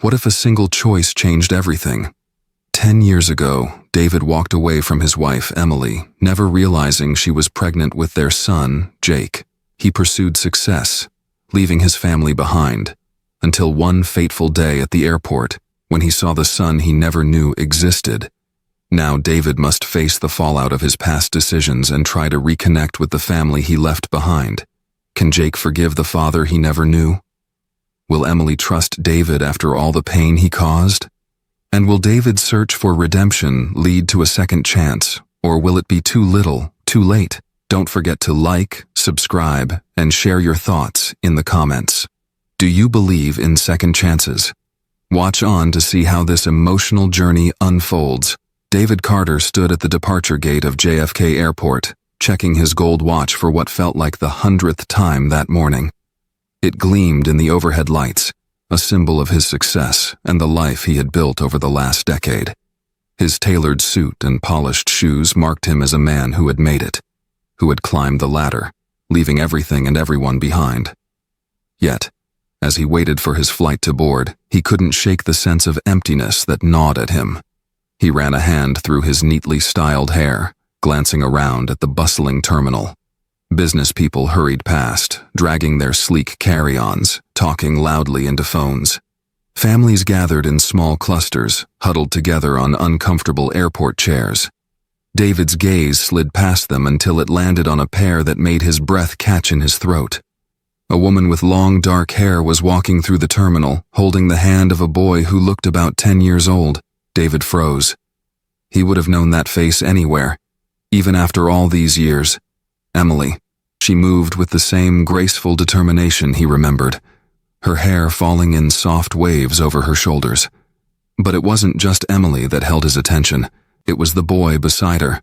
What if a single choice changed everything? 10 years ago, David walked away from his wife, Emily, never realizing she was pregnant with their son, Jake. He pursued success, leaving his family behind, until one fateful day at the airport, when he saw the son he never knew existed. Now David must face the fallout of his past decisions and try to reconnect with the family he left behind. Can Jake forgive the father he never knew? Will Emily trust David after all the pain he caused? And will David's search for redemption lead to a second chance, or will it be too little, too late? Don't forget to like, subscribe, and share your thoughts in the comments. Do you believe in second chances? Watch on to see how this emotional journey unfolds. David Carter stood at the departure gate of JFK Airport, checking his gold watch for what felt like the 100th time that morning. It gleamed in the overhead lights, a symbol of his success and the life he had built over the last decade. His tailored suit and polished shoes marked him as a man who had made it, who had climbed the ladder, leaving everything and everyone behind. Yet, as he waited for his flight to board, he couldn't shake the sense of emptiness that gnawed at him. He ran a hand through his neatly styled hair, glancing around at the bustling terminal. Business people hurried past, dragging their sleek carry-ons, talking loudly into phones. Families gathered in small clusters, huddled together on uncomfortable airport chairs. David's gaze slid past them until it landed on a pair that made his breath catch in his throat. A woman with long dark hair was walking through the terminal, holding the hand of a boy who looked about 10 years old. David froze. He would have known that face anywhere, even after all these years. Emily. She moved with the same graceful determination he remembered, her hair falling in soft waves over her shoulders. But it wasn't just Emily that held his attention. It was the boy beside her.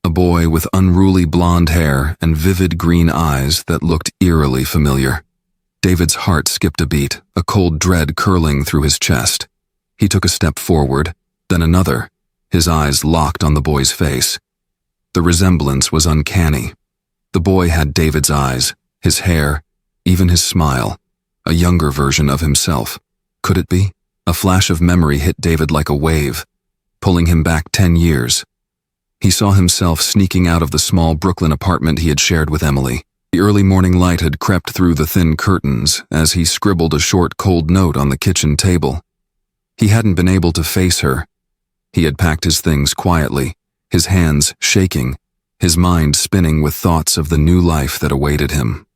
A boy with unruly blonde hair and vivid green eyes that looked eerily familiar. David's heart skipped a beat, a cold dread curling through his chest. He took a step forward, then another, his eyes locked on the boy's face. The resemblance was uncanny. The boy had David's eyes, his hair, even his smile, a younger version of himself. Could it be? A flash of memory hit David like a wave, pulling him back 10 years. He saw himself sneaking out of the small Brooklyn apartment he had shared with Emily. The early morning light had crept through the thin curtains as he scribbled a short, cold note on the kitchen table. He hadn't been able to face her. He had packed his things quietly, his hands shaking, his mind spinning with thoughts of the new life that awaited him.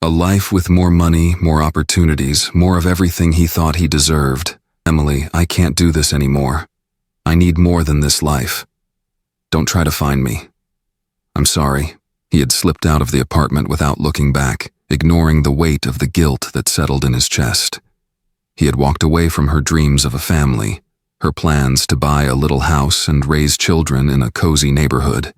A life with more money, more opportunities, more of everything he thought he deserved. Emily, I can't do this anymore. I need more than this life. Don't try to find me. I'm sorry. He had slipped out of the apartment without looking back, ignoring the weight of the guilt that settled in his chest. He had walked away from her dreams of a family, her plans to buy a little house and raise children in a cozy neighborhood.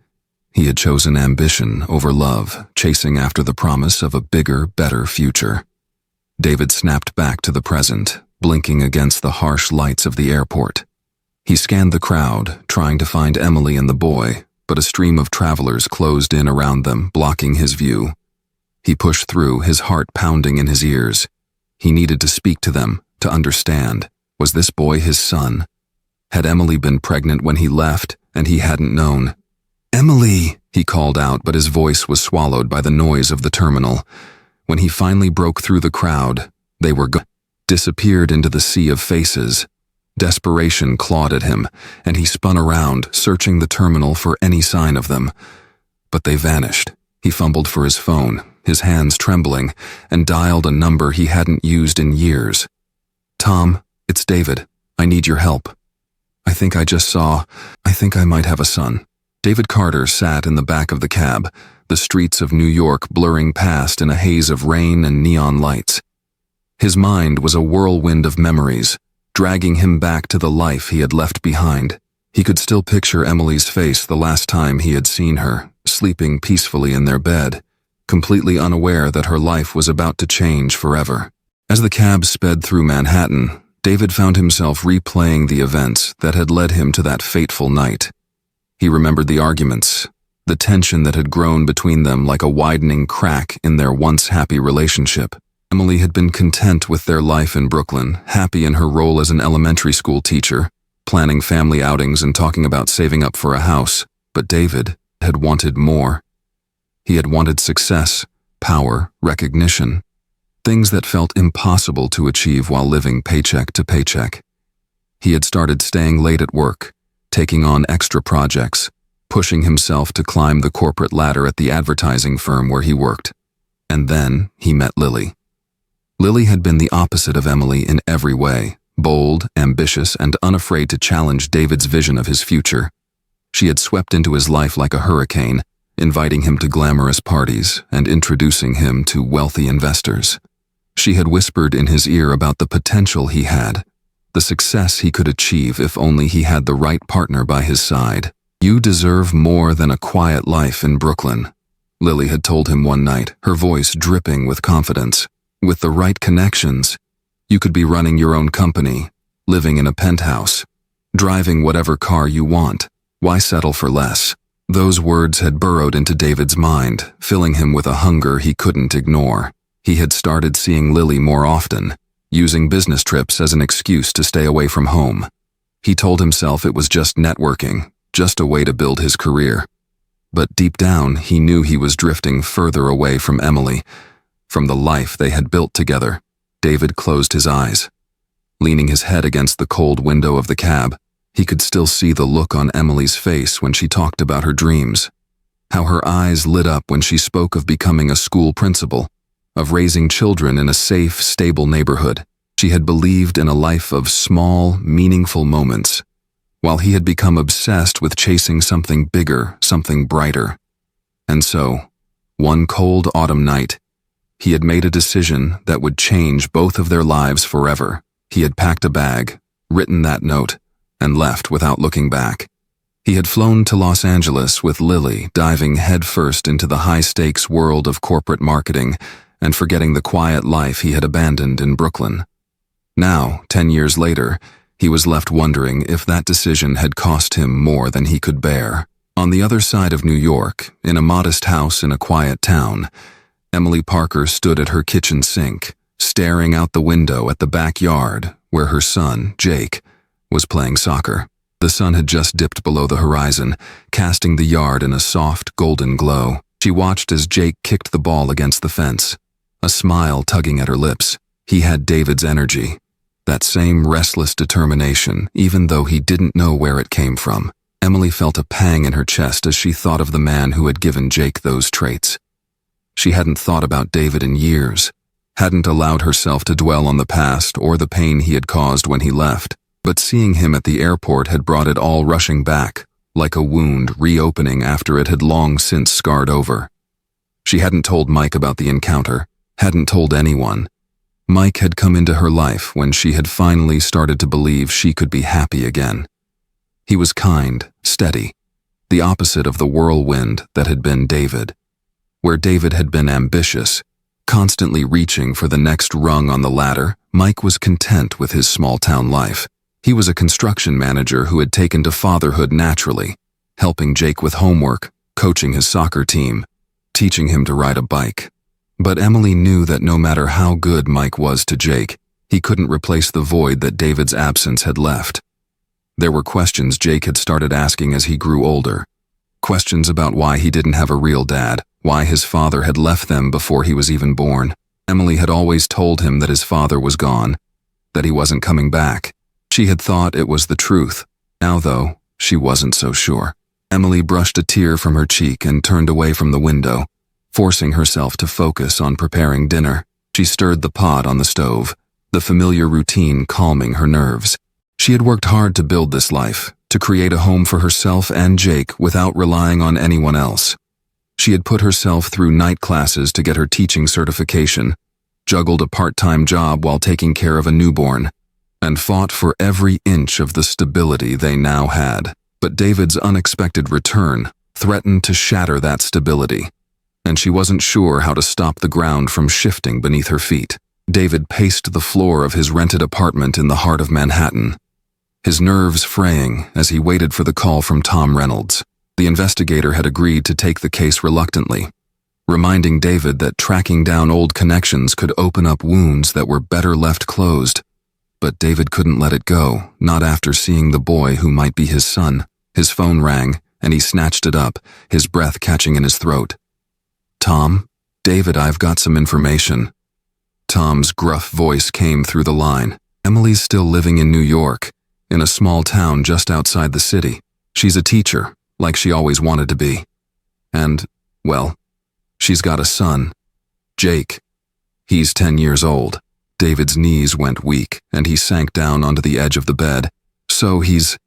He had chosen ambition over love, chasing after the promise of a bigger, better future. David snapped back to the present, blinking against the harsh lights of the airport. He scanned the crowd, trying to find Emily and the boy, but a stream of travelers closed in around them, blocking his view. He pushed through, his heart pounding in his ears. He needed to speak to them, to understand. Was this boy his son? Had Emily been pregnant when he left, and he hadn't known? "Emily!" he called out, but his voice was swallowed by the noise of the terminal. When he finally broke through the crowd, they were disappeared into the sea of faces. Desperation clawed at him, and he spun around, searching the terminal for any sign of them. But they vanished. He fumbled for his phone, his hands trembling, and dialed a number he hadn't used in years. "Tom, it's David. I need your help. I think I might have a son." David Carter sat in the back of the cab, the streets of New York blurring past in a haze of rain and neon lights. His mind was a whirlwind of memories, dragging him back to the life he had left behind. He could still picture Emily's face the last time he had seen her, sleeping peacefully in their bed, completely unaware that her life was about to change forever. As the cab sped through Manhattan, David found himself replaying the events that had led him to that fateful night. He remembered the arguments, the tension that had grown between them like a widening crack in their once happy relationship. Emily had been content with their life in Brooklyn, happy in her role as an elementary school teacher, planning family outings and talking about saving up for a house. But David had wanted more. He had wanted success, power, recognition, things that felt impossible to achieve while living paycheck to paycheck. He had started staying late at work, taking on extra projects, pushing himself to climb the corporate ladder at the advertising firm where he worked. And then he met Lily. Lily had been the opposite of Emily in every way, bold, ambitious, and unafraid to challenge David's vision of his future. She had swept into his life like a hurricane, inviting him to glamorous parties and introducing him to wealthy investors. She had whispered in his ear about the potential he had, the success he could achieve if only he had the right partner by his side. "You deserve more than a quiet life in Brooklyn," Lily had told him one night, her voice dripping with confidence. "With the right connections, you could be running your own company, living in a penthouse, driving whatever car you want. Why settle for less?" Those words had burrowed into David's mind, filling him with a hunger he couldn't ignore. He had started seeing Lily more often, using business trips as an excuse to stay away from home. He told himself it was just networking, just a way to build his career. But deep down, he knew he was drifting further away from Emily, from the life they had built together. David closed his eyes. Leaning his head against the cold window of the cab, he could still see the look on Emily's face when she talked about her dreams. How her eyes lit up when she spoke of becoming a school principal, of raising children in a safe, stable neighborhood. She had believed in a life of small, meaningful moments, while he had become obsessed with chasing something bigger, something brighter. And so, one cold autumn night, he had made a decision that would change both of their lives forever. He had packed a bag, written that note, and left without looking back. He had flown to Los Angeles with Lily, diving headfirst into the high-stakes world of corporate marketing and forgetting the quiet life he had abandoned in Brooklyn. Now, 10 years later, he was left wondering if that decision had cost him more than he could bear. On the other side of New York, in a modest house in a quiet town, Emily Parker stood at her kitchen sink, staring out the window at the backyard where her son, Jake, was playing soccer. The sun had just dipped below the horizon, casting the yard in a soft, golden glow. She watched as Jake kicked the ball against the fence, a smile tugging at her lips. He had David's energy, that same restless determination, even though he didn't know where it came from. Emily felt a pang in her chest as she thought of the man who had given Jake those traits. She hadn't thought about David in years, hadn't allowed herself to dwell on the past or the pain he had caused when he left. But seeing him at the airport had brought it all rushing back, like a wound reopening after it had long since scarred over. She hadn't told Mike about the encounter, hadn't told anyone. Mike had come into her life when she had finally started to believe she could be happy again. He was kind, steady, the opposite of the whirlwind that had been David. Where David had been ambitious, constantly reaching for the next rung on the ladder, Mike was content with his small-town life. He was a construction manager who had taken to fatherhood naturally, helping Jake with homework, coaching his soccer team, teaching him to ride a bike. But Emily knew that no matter how good Mike was to Jake, he couldn't replace the void that David's absence had left. There were questions Jake had started asking as he grew older. Questions about why he didn't have a real dad, why his father had left them before he was even born. Emily had always told him that his father was gone, that he wasn't coming back. She had thought it was the truth. Now, though, she wasn't so sure. Emily brushed a tear from her cheek and turned away from the window, forcing herself to focus on preparing dinner. She stirred the pot on the stove, the familiar routine calming her nerves. She had worked hard to build this life, to create a home for herself and Jake without relying on anyone else. She had put herself through night classes to get her teaching certification, juggled a part-time job while taking care of a newborn, and fought for every inch of the stability they now had. But David's unexpected return threatened to shatter that stability, and she wasn't sure how to stop the ground from shifting beneath her feet. David paced the floor of his rented apartment in the heart of Manhattan, his nerves fraying as he waited for the call from Tom Reynolds. The investigator had agreed to take the case reluctantly. reminding David that tracking down old connections could open up wounds that were better left closed. But David couldn't let it go, not after seeing the boy who might be his son. His phone rang, and he snatched it up, his breath catching in his throat. "Tom? David, I've got some information." Tom's gruff voice came through the line. "Emily's still living in New York, in a small town just outside the city. She's a teacher, like she always wanted to be. And, well, she's got a son, Jake. He's 10 years old." David's knees went weak, and he sank down onto the edge of the bed. "So he's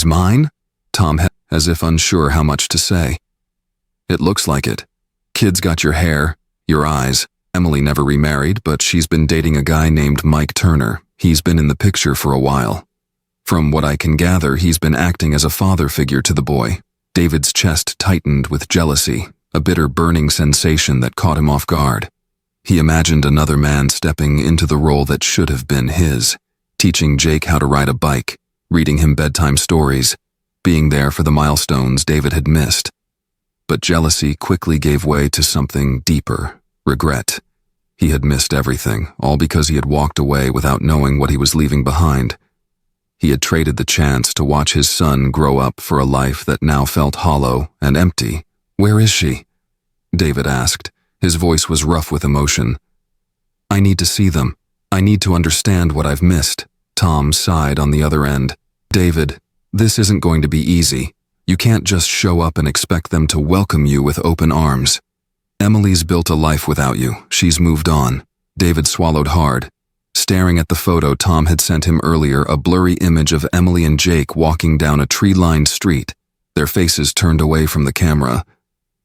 mine?" Tom had, as if unsure how much to say. "It looks like it. Kid's got your hair, your eyes. Emily never remarried, but she's been dating a guy named Mike Turner. He's been in the picture for a while. From what I can gather, he's been acting as a father figure to the boy." David's chest tightened with jealousy, a bitter burning sensation that caught him off guard. He imagined another man stepping into the role that should have been his, teaching Jake how to ride a bike, reading him bedtime stories, being there for the milestones David had missed. But jealousy quickly gave way to something deeper, regret. He had missed everything, all because he had walked away without knowing what he was leaving behind. He had traded the chance to watch his son grow up for a life that now felt hollow and empty. "Where is she?" David asked. His voice was rough with emotion. "I need to see them. I need to understand what I've missed." Tom sighed on the other end. "David, this isn't going to be easy. You can't just show up and expect them to welcome you with open arms. Emily's built a life without you. She's moved on." David swallowed hard. Staring at the photo Tom had sent him earlier, a blurry image of Emily and Jake walking down a tree-lined street, their faces turned away from the camera.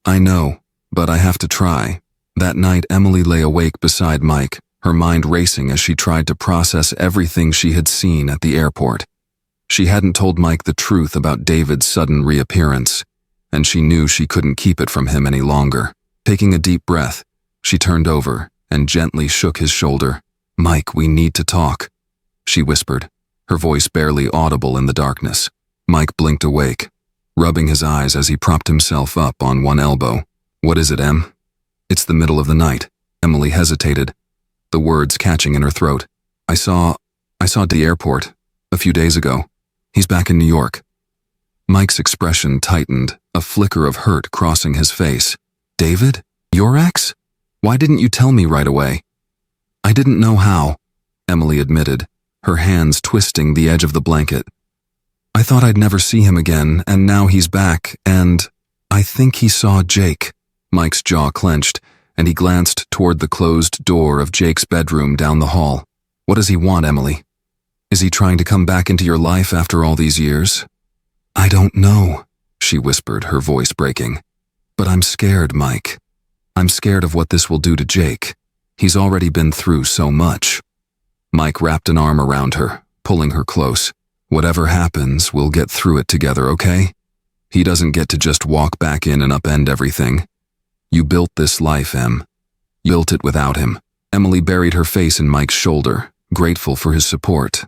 "I know, but I have to try." That night, Emily lay awake beside Mike, her mind racing as she tried to process everything she had seen at the airport. She hadn't told Mike the truth about David's sudden reappearance, and she knew she couldn't keep it from him any longer. Taking a deep breath, she turned over and gently shook his shoulder. "Mike, we need to talk," she whispered, her voice barely audible in the darkness. Mike blinked awake, rubbing his eyes as he propped himself up on one elbow. "What is it, Em?" "It's the middle of the night." Emily hesitated, the words catching in her throat. I saw at the airport a few days ago. He's back in New York." Mike's expression tightened, a flicker of hurt crossing his face. "David? Your ex? Why didn't you tell me right away?" "I didn't know how," Emily admitted, her hands twisting the edge of the blanket. "I thought I'd never see him again, and now he's back, and I think he saw Jake." Mike's jaw clenched, and he glanced toward the closed door of Jake's bedroom down the hall. "What does he want, Emily? Is he trying to come back into your life after all these years?" "I don't know," she whispered, her voice breaking. "But I'm scared, Mike. I'm scared of what this will do to Jake. He's already been through so much." Mike wrapped an arm around her, pulling her close. "Whatever happens, we'll get through it together, okay? He doesn't get to just walk back in and upend everything. You built this life, Em. You built it without him." Emily buried her face in Mike's shoulder, grateful for his support.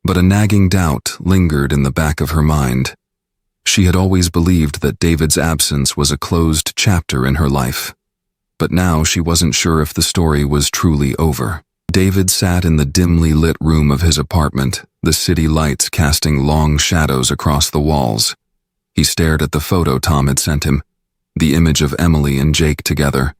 But a nagging doubt lingered in the back of her mind. She had always believed that David's absence was a closed chapter in her life. But now she wasn't sure if the story was truly over. David sat in the dimly lit room of his apartment, the city lights casting long shadows across the walls. He stared at the photo Tom had sent him, the image of Emily and Jake together,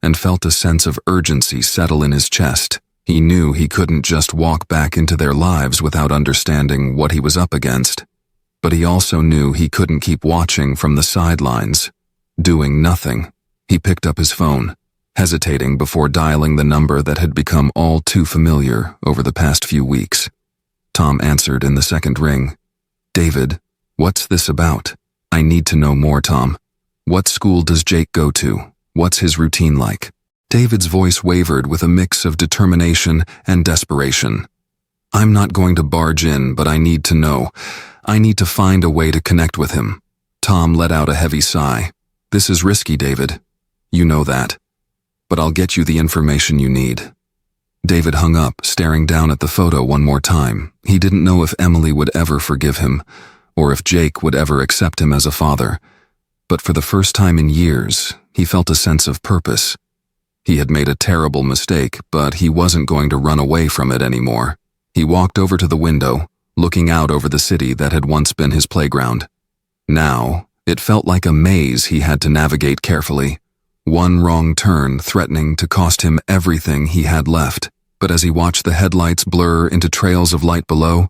and felt a sense of urgency settle in his chest. He knew he couldn't just walk back into their lives without understanding what he was up against. But he also knew he couldn't keep watching from the sidelines, doing nothing. He picked up his phone, hesitating before dialing the number that had become all too familiar over the past few weeks. Tom answered in the second ring. "David, what's this about? I need to know more, Tom. What school does Jake go to? What's his routine like?" David's voice wavered with a mix of determination and desperation. "I'm not going to barge in, but I need to know. I need to find a way to connect with him." Tom let out a heavy sigh. "This is risky, David. You know that. But I'll get you the information you need." David hung up, staring down at the photo one more time. He didn't know if Emily would ever forgive him, or if Jake would ever accept him as a father. But for the first time in years, he felt a sense of purpose. He had made a terrible mistake, but he wasn't going to run away from it anymore. He walked over to the window, looking out over the city that had once been his playground. Now, it felt like a maze he had to navigate carefully, one wrong turn threatening to cost him everything he had left. But as he watched the headlights blur into trails of light below,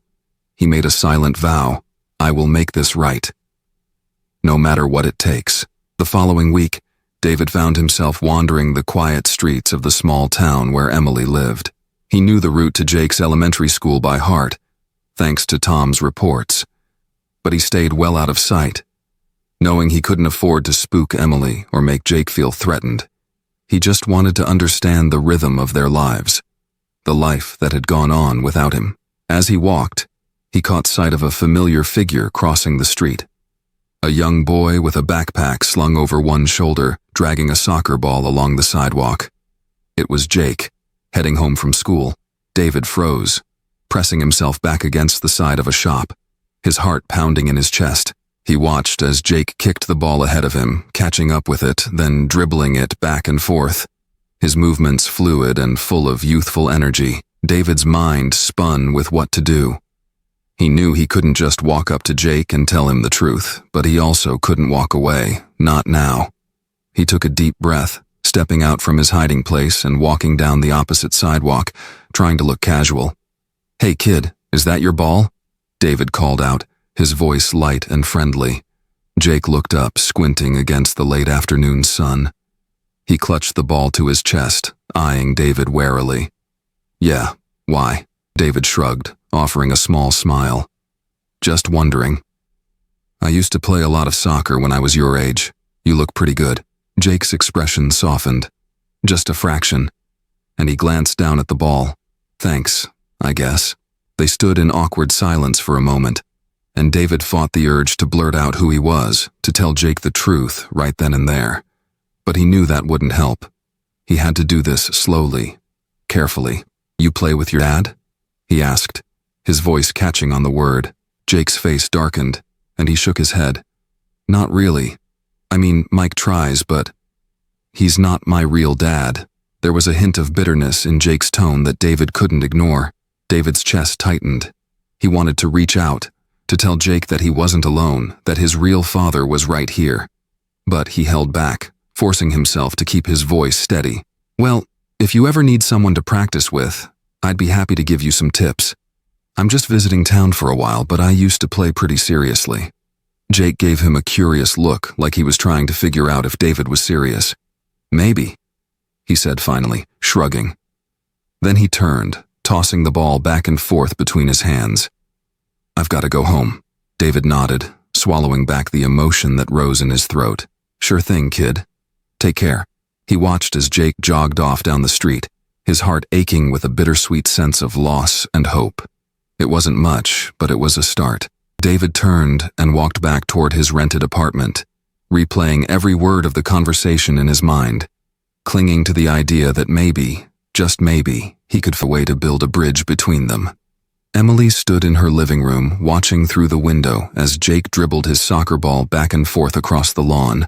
he made a silent vow: I will make this right. No matter what it takes. The following week, David found himself wandering the quiet streets of the small town where Emily lived. He knew the route to Jake's elementary school by heart, thanks to Tom's reports. But he stayed well out of sight. Knowing he couldn't afford to spook Emily or make Jake feel threatened, he just wanted to understand the rhythm of their lives, the life that had gone on without him. As he walked, he caught sight of a familiar figure crossing the street. A young boy with a backpack slung over one shoulder, dragging a soccer ball along the sidewalk. It was Jake, heading home from school. David froze, pressing himself back against the side of a shop, his heart pounding in his chest. He watched as Jake kicked the ball ahead of him, catching up with it, then dribbling it back and forth. His movements fluid and full of youthful energy. David's mind spun with what to do. He knew he couldn't just walk up to Jake and tell him the truth, but he also couldn't walk away, not now. He took a deep breath, stepping out from his hiding place and walking down the opposite sidewalk, trying to look casual. "Hey kid, is that your ball?" David called out, his voice light and friendly. Jake looked up, squinting against the late afternoon sun. He clutched the ball to his chest, eyeing David warily. "Yeah, why?" David shrugged, offering a small smile. "Just wondering. I used to play a lot of soccer when I was your age. You look pretty good." Jake's expression softened, just a fraction, and he glanced down at the ball. "Thanks, I guess." They stood in awkward silence for a moment, and David fought the urge to blurt out who he was, to tell Jake the truth right then and there. But he knew that wouldn't help. He had to do this slowly, carefully. "You play with your dad?" he asked, his voice catching on the word. Jake's face darkened, and he shook his head. "Not really. I mean, Mike tries, but he's not my real dad." There was a hint of bitterness in Jake's tone that David couldn't ignore. David's chest tightened. He wanted to reach out, to tell Jake that he wasn't alone, that his real father was right here. But he held back, forcing himself to keep his voice steady. "Well, if you ever need someone to practice with, I'd be happy to give you some tips. I'm just visiting town for a while, but I used to play pretty seriously." Jake gave him a curious look, like he was trying to figure out if David was serious. "Maybe," he said finally, shrugging. Then he turned, tossing the ball back and forth between his hands. "I've got to go home." David nodded, swallowing back the emotion that rose in his throat. "Sure thing, kid. Take care." He watched as Jake jogged off down the street, his heart aching with a bittersweet sense of loss and hope. It wasn't much, but it was a start. David turned and walked back toward his rented apartment, replaying every word of the conversation in his mind, clinging to the idea that maybe, just maybe, he could find a way to build a bridge between them. Emily stood in her living room, watching through the window as Jake dribbled his soccer ball back and forth across the lawn.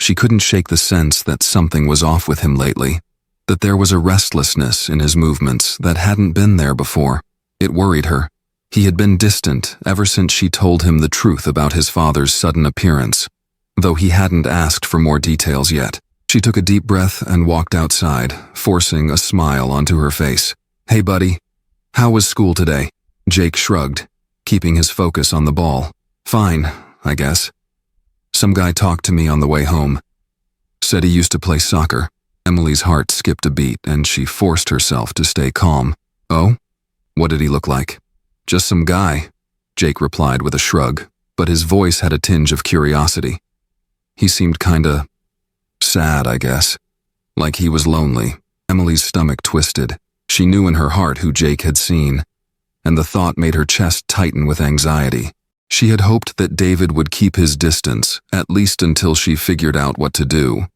She couldn't shake the sense that something was off with him lately, that there was a restlessness in his movements that hadn't been there before. It worried her. He had been distant ever since she told him the truth about his father's sudden appearance, though he hadn't asked for more details yet. She took a deep breath and walked outside, forcing a smile onto her face. "Hey buddy, how was school today?" Jake shrugged, keeping his focus on the ball. "Fine, I guess. Some guy talked to me on the way home. Said he used to play soccer." Emily's heart skipped a beat and she forced herself to stay calm. "Oh? What did he look like?" "Just some guy," Jake replied with a shrug, but his voice had a tinge of curiosity. "He seemed kinda sad, I guess. Like he was lonely." Emily's stomach twisted. She knew in her heart who Jake had seen, and the thought made her chest tighten with anxiety. She had hoped that David would keep his distance, at least until she figured out what to do.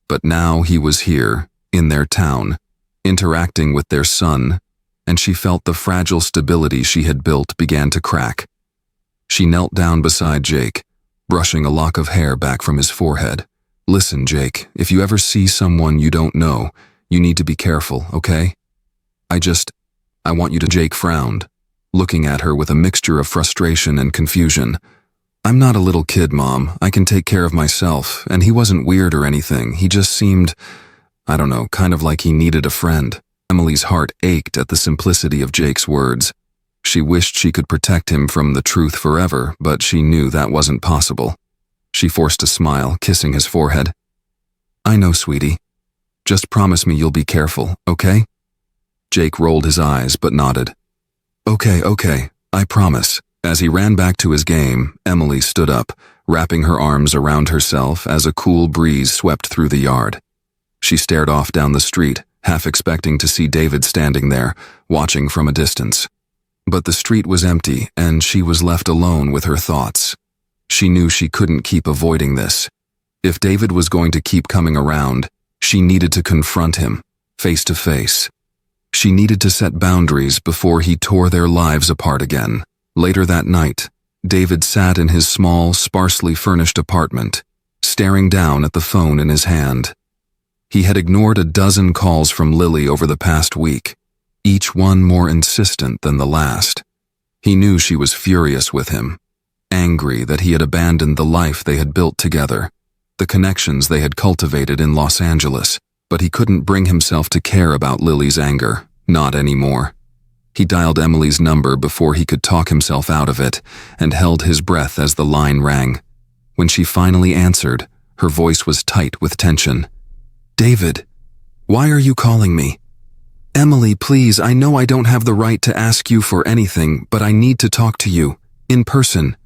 But now he was here, in their town, interacting with their son, and she felt the fragile stability she had built began to crack. She knelt down beside Jake, brushing a lock of hair back from his forehead. "Listen, Jake, if you ever see someone you don't know, you need to be careful, okay? I want you to." Jake frowned, looking at her with a mixture of frustration and confusion. "I'm not a little kid, Mom. I can take care of myself, and he wasn't weird or anything. He just seemed, I don't know, kind of like he needed a friend." Emily's heart ached at the simplicity of Jake's words. She wished she could protect him from the truth forever, but she knew that wasn't possible. She forced a smile, kissing his forehead. "I know, sweetie. Just promise me you'll be careful, okay?" Jake rolled his eyes but nodded. Okay, I promise." As he ran back to his game, Emily stood up, wrapping her arms around herself as a cool breeze swept through the yard. She stared off down the street, half expecting to see David standing there, watching from a distance. But the street was empty, and she was left alone with her thoughts. She knew she couldn't keep avoiding this. If David was going to keep coming around, she needed to confront him, face to face. She needed to set boundaries before he tore their lives apart again. Later that night, David sat in his small, sparsely furnished apartment, staring down at the phone in his hand. He had ignored a dozen calls from Lily over the past week, each one more insistent than the last. He knew she was furious with him, angry that he had abandoned the life they had built together, the connections they had cultivated in Los Angeles, but he couldn't bring himself to care about Lily's anger, not anymore. He dialed Emily's number before he could talk himself out of it, and held his breath as the line rang. When she finally answered, her voice was tight with tension. "David, why are you calling me?" "Emily, please, I know I don't have the right to ask you for anything, but I need to talk to you, in person.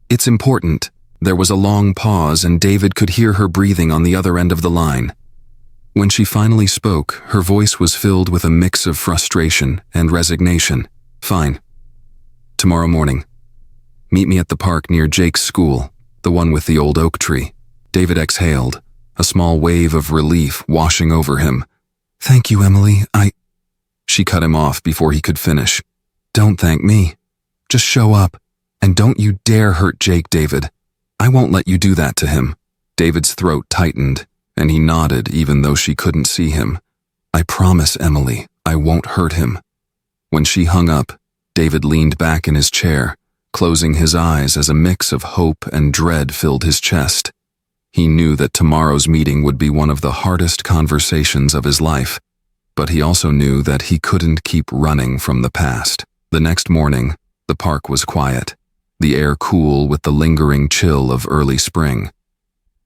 It's important." There was a long pause, and David could hear her breathing on the other end of the line. When she finally spoke, her voice was filled with a mix of frustration and resignation. "Fine. Tomorrow morning. Meet me at the park near Jake's school, the one with the old oak tree." David exhaled, a small wave of relief washing over him. "Thank you, Emily. She cut him off before he could finish. "Don't thank me. Just show up. And don't you dare hurt Jake, David. I won't let you do that to him." David's throat tightened, and he nodded even though she couldn't see him. "I promise, Emily, I won't hurt him." When she hung up, David leaned back in his chair, closing his eyes as a mix of hope and dread filled his chest. He knew that tomorrow's meeting would be one of the hardest conversations of his life, but he also knew that he couldn't keep running from the past. The next morning, the park was quiet, the air cool with the lingering chill of early spring.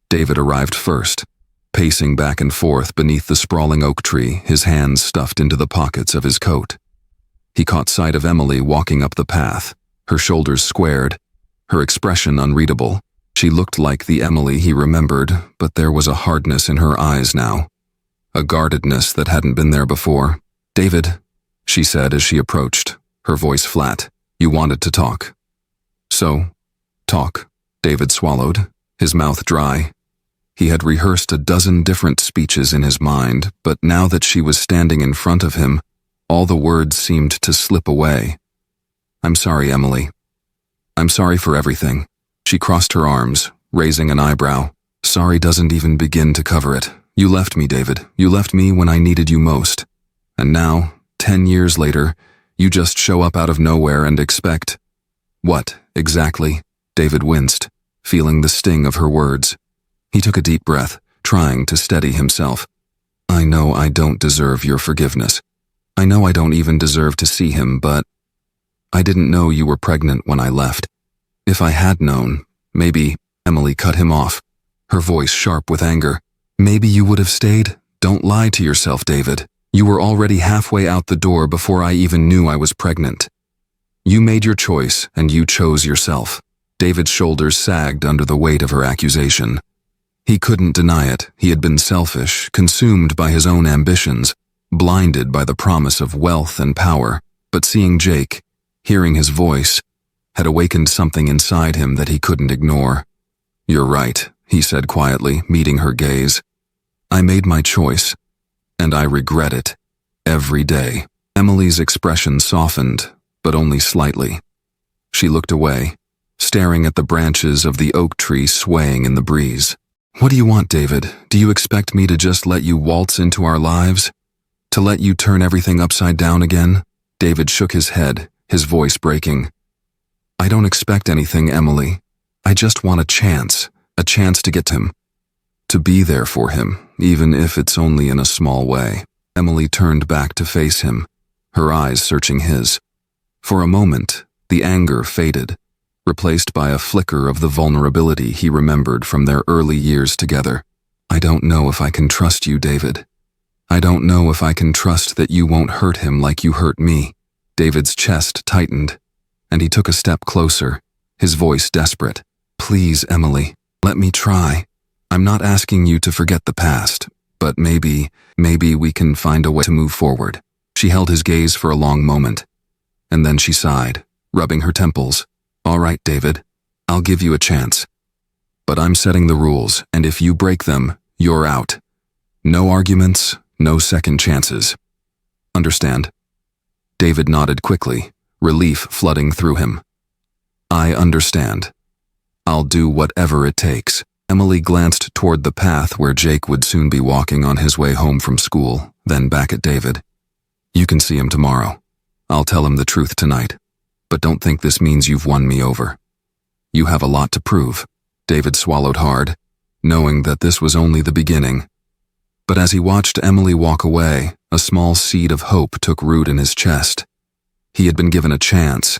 David arrived first, pacing back and forth beneath the sprawling oak tree, his hands stuffed into the pockets of his coat. He caught sight of Emily walking up the path, her shoulders squared, her expression unreadable. She looked like the Emily he remembered, but there was a hardness in her eyes now, a guardedness that hadn't been there before. "David," she said as she approached, her voice flat, "you wanted to talk." "So, talk." David swallowed, his mouth dry. He had rehearsed a dozen different speeches in his mind, but now that she was standing in front of him, all the words seemed to slip away. "I'm sorry, Emily. I'm sorry for everything." She crossed her arms, raising an eyebrow. "Sorry doesn't even begin to cover it. You left me, David. You left me when I needed you most. And now, 10 years later, you just show up out of nowhere and expect—" "What, exactly?" David winced, feeling the sting of her words. He took a deep breath, trying to steady himself. "I know I don't deserve your forgiveness. I know I don't even deserve to see him, but I didn't know you were pregnant when I left. If I had known, maybe—" Emily cut him off, her voice sharp with anger. "Maybe you would have stayed? Don't lie to yourself, David. You were already halfway out the door before I even knew I was pregnant. You made your choice, and you chose yourself." David's shoulders sagged under the weight of her accusation. He couldn't deny it. He had been selfish, consumed by his own ambitions, blinded by the promise of wealth and power. But seeing Jake, hearing his voice, had awakened something inside him that he couldn't ignore. "You're right," he said quietly, meeting her gaze. "I made my choice, and I regret it. Every day." Emily's expression softened, but only slightly. She looked away, staring at the branches of the oak tree swaying in the breeze. "What do you want, David? Do you expect me to just let you waltz into our lives? To let you turn everything upside down again?" David shook his head, his voice breaking. "I don't expect anything, Emily. I just want a chance to get to him. To be there for him, even if it's only in a small way." Emily turned back to face him, her eyes searching his. For a moment, the anger faded, replaced by a flicker of the vulnerability he remembered from their early years together. "I don't know if I can trust you, David. I don't know if I can trust that you won't hurt him like you hurt me." David's chest tightened, and he took a step closer, his voice desperate. "Please, Emily, let me try. I'm not asking you to forget the past, but maybe we can find a way to move forward." She held his gaze for a long moment, and then she sighed, rubbing her temples. "All right, David, I'll give you a chance. But I'm setting the rules, and if you break them, you're out. No arguments, no second chances. Understand?" David nodded quickly, relief flooding through him. "I understand. I'll do whatever it takes." Emily glanced toward the path where Jake would soon be walking on his way home from school, then back at David. "You can see him tomorrow. I'll tell him the truth tonight. But don't think this means you've won me over. You have a lot to prove." David swallowed hard, knowing that this was only the beginning. But as he watched Emily walk away, a small seed of hope took root in his chest. He had been given a chance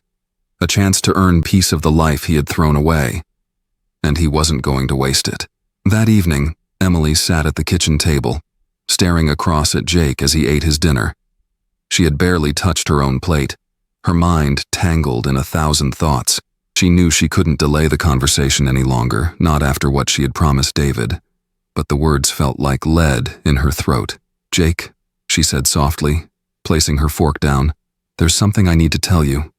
to earn piece of the life he had thrown away, and he wasn't going to waste it. That evening, Emily sat at the kitchen table, staring across at Jake as he ate his dinner. She had barely touched her own plate, her mind tangled in 1,000 thoughts. She knew she couldn't delay the conversation any longer, not after what she had promised David, but the words felt like lead in her throat. "Jake," she said softly, placing her fork down, "there's something I need to tell you.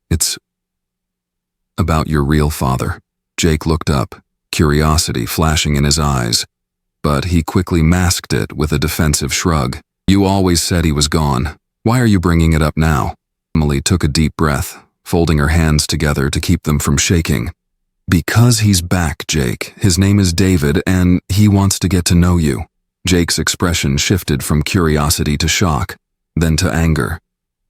It's about your real father." Jake looked up, curiosity flashing in his eyes, but he quickly masked it with a defensive shrug. "You always said he was gone. Why are you bringing it up now?" Emily took a deep breath, folding her hands together to keep them from shaking. "Because he's back, Jake. His name is David, and he wants to get to know you." Jake's expression shifted from curiosity to shock, then to anger.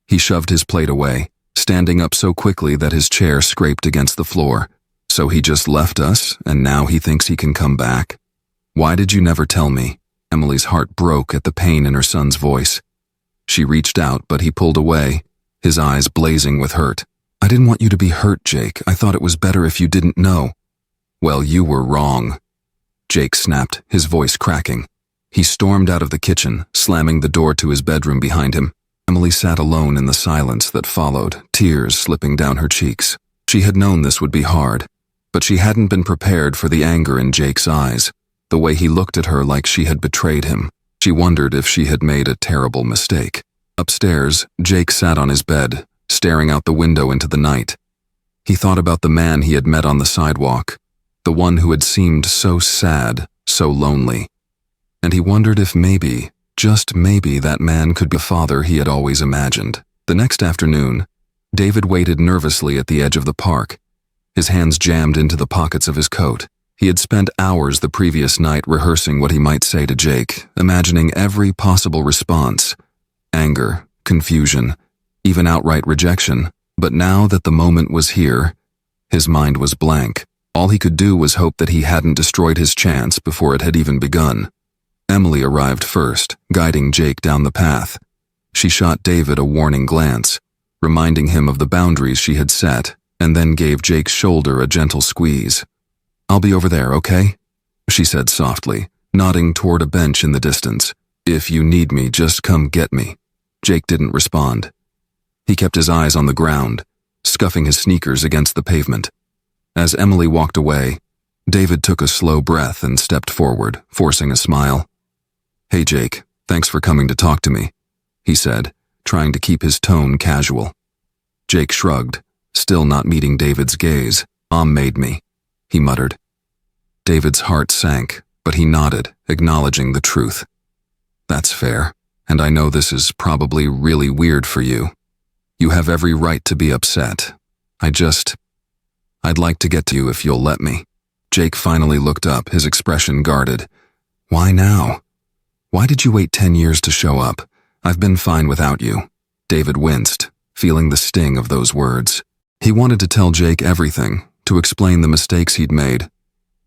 He shoved his plate away, standing up so quickly that his chair scraped against the floor. "So he just left us, and now he thinks he can come back? Why did you never tell me?" Emily's heart broke at the pain in her son's voice. She reached out, but he pulled away, his eyes blazing with hurt. "I didn't want you to be hurt, Jake. I thought it was better if you didn't know." "Well, you were wrong," Jake snapped, his voice cracking. He stormed out of the kitchen, slamming the door to his bedroom behind him. Emily sat alone in the silence that followed, tears slipping down her cheeks. She had known this would be hard, but she hadn't been prepared for the anger in Jake's eyes, the way he looked at her like she had betrayed him. She wondered if she had made a terrible mistake. Upstairs, Jake sat on his bed, staring out the window into the night. He thought about the man he had met on the sidewalk, the one who had seemed so sad, so lonely. And he wondered if maybe, just maybe, that man could be the father he had always imagined. The next afternoon, David waited nervously at the edge of the park, his hands jammed into the pockets of his coat. He had spent hours the previous night rehearsing what he might say to Jake, imagining every possible response: anger, confusion, even outright rejection. But now that the moment was here, his mind was blank. All he could do was hope that he hadn't destroyed his chance before it had even begun. Emily arrived first, guiding Jake down the path. She shot David a warning glance, reminding him of the boundaries she had set, and then gave Jake's shoulder a gentle squeeze. "I'll be over there, okay?" she said softly, nodding toward a bench in the distance. "If you need me, just come get me." Jake didn't respond. He kept his eyes on the ground, scuffing his sneakers against the pavement. As Emily walked away, David took a slow breath and stepped forward, forcing a smile. "Hey Jake, thanks for coming to talk to me," he said, trying to keep his tone casual. Jake shrugged, still not meeting David's gaze. "Mom made me," he muttered. David's heart sank, but he nodded, acknowledging the truth. "That's fair, and I know this is probably really weird for you. You have every right to be upset. I'd like to get to you if you'll let me." Jake finally looked up, his expression guarded. "Why now? Why did you wait 10 years to show up? I've been fine without you." David winced, feeling the sting of those words. He wanted to tell Jake everything, to explain the mistakes he'd made,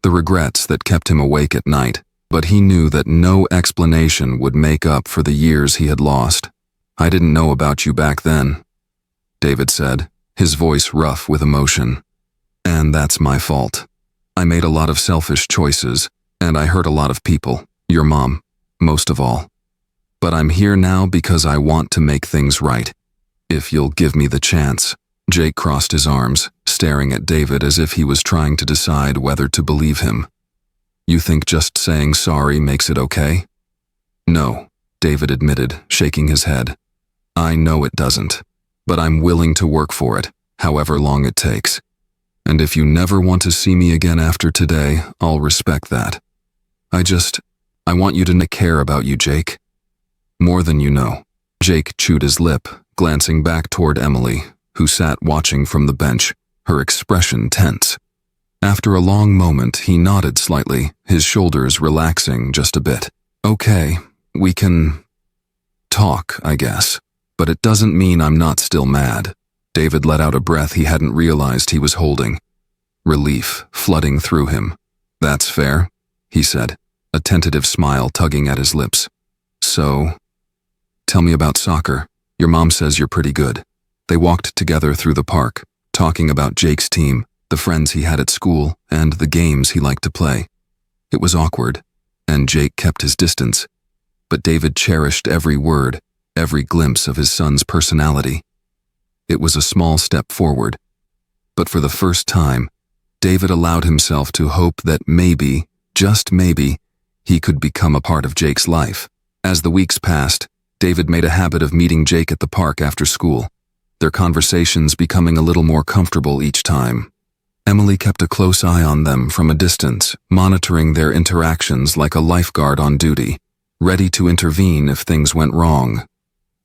the regrets that kept him awake at night, but he knew that no explanation would make up for the years he had lost. "I didn't know about you back then," David said, his voice rough with emotion. "And that's my fault. I made a lot of selfish choices, and I hurt a lot of people, your mom, most of all. But I'm here now because I want to make things right. If you'll give me the chance." Jake crossed his arms, staring at David as if he was trying to decide whether to believe him. "You think just saying sorry makes it okay?" "No," David admitted, shaking his head. "I know it doesn't, but I'm willing to work for it, however long it takes. And if you never want to see me again after today, I'll respect that. I want you to care about you, Jake. More than you know." Jake chewed his lip, glancing back toward Emily, who sat watching from the bench, her expression tense. After a long moment, he nodded slightly, his shoulders relaxing just a bit. "Okay, we can talk, I guess. But it doesn't mean I'm not still mad." David let out a breath he hadn't realized he was holding. Relief flooding through him. "That's fair," he said, a tentative smile tugging at his lips. "So, tell me about soccer. Your mom says you're pretty good." They walked together through the park, talking about Jake's team, the friends he had at school, and the games he liked to play. It was awkward, and Jake kept his distance, but David cherished every word, every glimpse of his son's personality. It was a small step forward, but for the first time, David allowed himself to hope that maybe, just maybe, he could become a part of Jake's life. As the weeks passed, David made a habit of meeting Jake at the park after school, their conversations becoming a little more comfortable each time. Emily kept a close eye on them from a distance, monitoring their interactions like a lifeguard on duty, ready to intervene if things went wrong.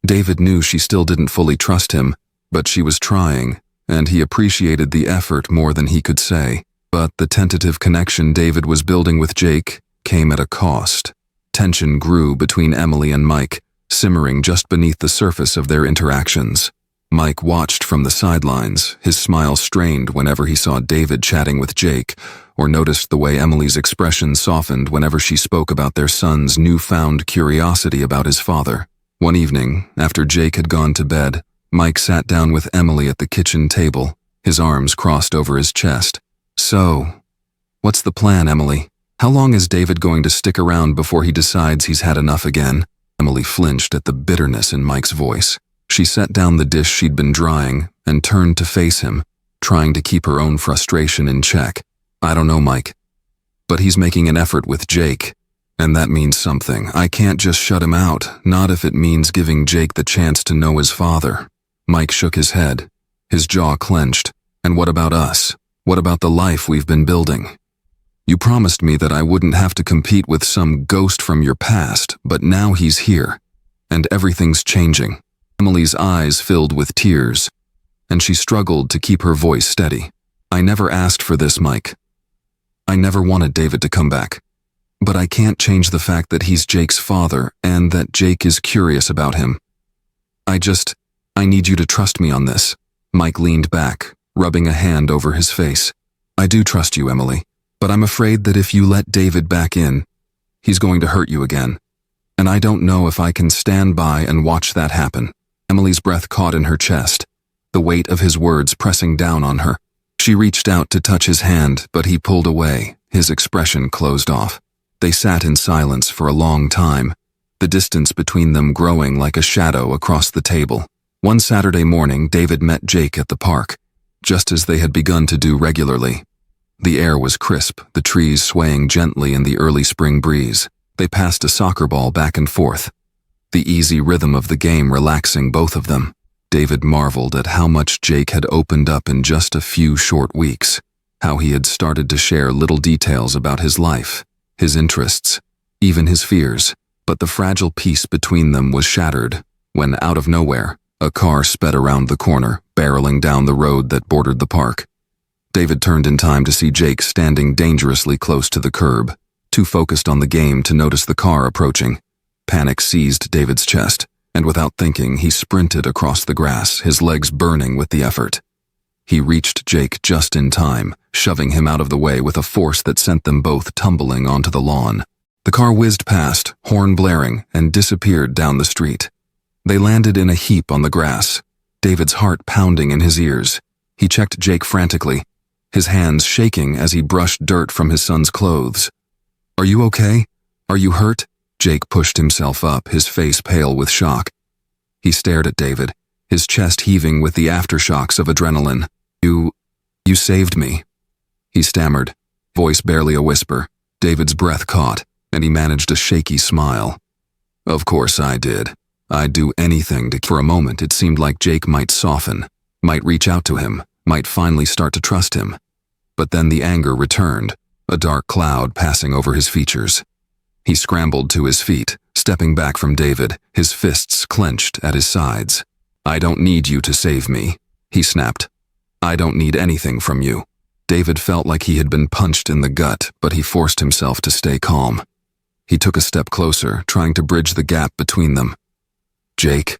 David knew she still didn't fully trust him, but she was trying, and he appreciated the effort more than he could say. But the tentative connection David was building with Jake came at a cost. Tension grew between Emily and Mike, simmering just beneath the surface of their interactions. Mike watched from the sidelines, his smile strained whenever he saw David chatting with Jake, or noticed the way Emily's expression softened whenever she spoke about their son's newfound curiosity about his father. One evening, after Jake had gone to bed, Mike sat down with Emily at the kitchen table, his arms crossed over his chest. "So, what's the plan, Emily? How long is David going to stick around before he decides he's had enough again?" Emily flinched at the bitterness in Mike's voice. She set down the dish she'd been drying and turned to face him, trying to keep her own frustration in check. "I don't know, Mike. But he's making an effort with Jake, and that means something. I can't just shut him out, not if it means giving Jake the chance to know his father." Mike shook his head, his jaw clenched. "And what about us? What about the life we've been building? You promised me that I wouldn't have to compete with some ghost from your past, but now he's here, and everything's changing." Emily's eyes filled with tears, and she struggled to keep her voice steady. "I never asked for this, Mike. I never wanted David to come back. But I can't change the fact that he's Jake's father and that Jake is curious about him. I need you to trust me on this." Mike leaned back, rubbing a hand over his face. "I do trust you, Emily, but I'm afraid that if you let David back in, he's going to hurt you again. And I don't know if I can stand by and watch that happen." Emily's breath caught in her chest, the weight of his words pressing down on her. She reached out to touch his hand, but he pulled away, his expression closed off. They sat in silence for a long time, the distance between them growing like a shadow across the table. One Saturday morning, David met Jake at the park, just as they had begun to do regularly. The air was crisp, the trees swaying gently in the early spring breeze. They passed a soccer ball back and forth, the easy rhythm of the game relaxing both of them. David marveled at how much Jake had opened up in just a few short weeks, how he had started to share little details about his life, his interests, even his fears. But the fragile peace between them was shattered when, out of nowhere, a car sped around the corner, barreling down the road that bordered the park. David turned in time to see Jake standing dangerously close to the curb, too focused on the game to notice the car approaching. Panic seized David's chest, and without thinking, he sprinted across the grass, his legs burning with the effort. He reached Jake just in time, shoving him out of the way with a force that sent them both tumbling onto the lawn. The car whizzed past, horn blaring, and disappeared down the street. They landed in a heap on the grass, David's heart pounding in his ears. He checked Jake frantically, his hands shaking as he brushed dirt from his son's clothes. "Are you okay? Are you hurt?" Jake pushed himself up, his face pale with shock. He stared at David, his chest heaving with the aftershocks of adrenaline. You saved me," he stammered, voice barely a whisper. David's breath caught, and he managed a shaky smile. "Of course I did. I'd do anything to..." For a moment it seemed like Jake might soften, might reach out to him, might finally start to trust him. But then the anger returned, a dark cloud passing over his features. He scrambled to his feet, stepping back from David, his fists clenched at his sides. "I don't need you to save me," he snapped. "I don't need anything from you." David felt like he had been punched in the gut, but he forced himself to stay calm. He took a step closer, trying to bridge the gap between them. "Jake,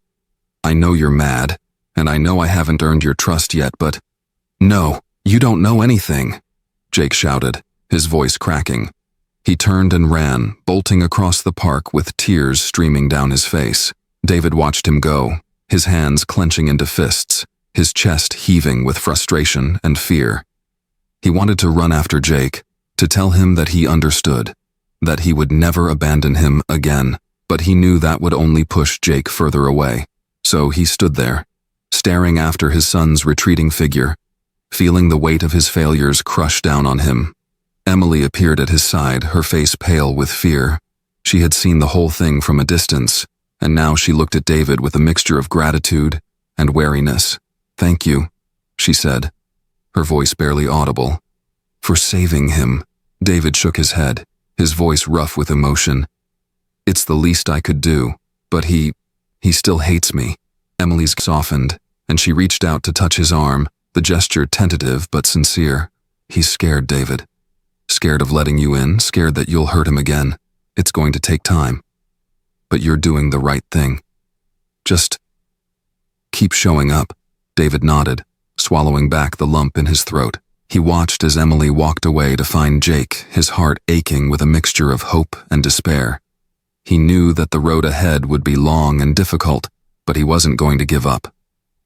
I know you're mad, and I know I haven't earned your trust yet, but..." "No, you don't know anything," Jake shouted, his voice cracking. He turned and ran, bolting across the park with tears streaming down his face. David watched him go, his hands clenching into fists, his chest heaving with frustration and fear. He wanted to run after Jake, to tell him that he understood, that he would never abandon him again, but he knew that would only push Jake further away. So he stood there, staring after his son's retreating figure, feeling the weight of his failures crush down on him. Emily appeared at his side, her face pale with fear. She had seen the whole thing from a distance, and now she looked at David with a mixture of gratitude and wariness. "Thank you," she said, her voice barely audible. "For saving him." David shook his head, his voice rough with emotion. "It's the least I could do, but he still hates me." Emily's softened, and she reached out to touch his arm, the gesture tentative but sincere. "He's scared, David. Scared of letting you in, scared that you'll hurt him again. It's going to take time. But you're doing the right thing. Just keep showing up." David nodded, swallowing back the lump in his throat. He watched as Emily walked away to find Jake, his heart aching with a mixture of hope and despair. He knew that the road ahead would be long and difficult, but he wasn't going to give up.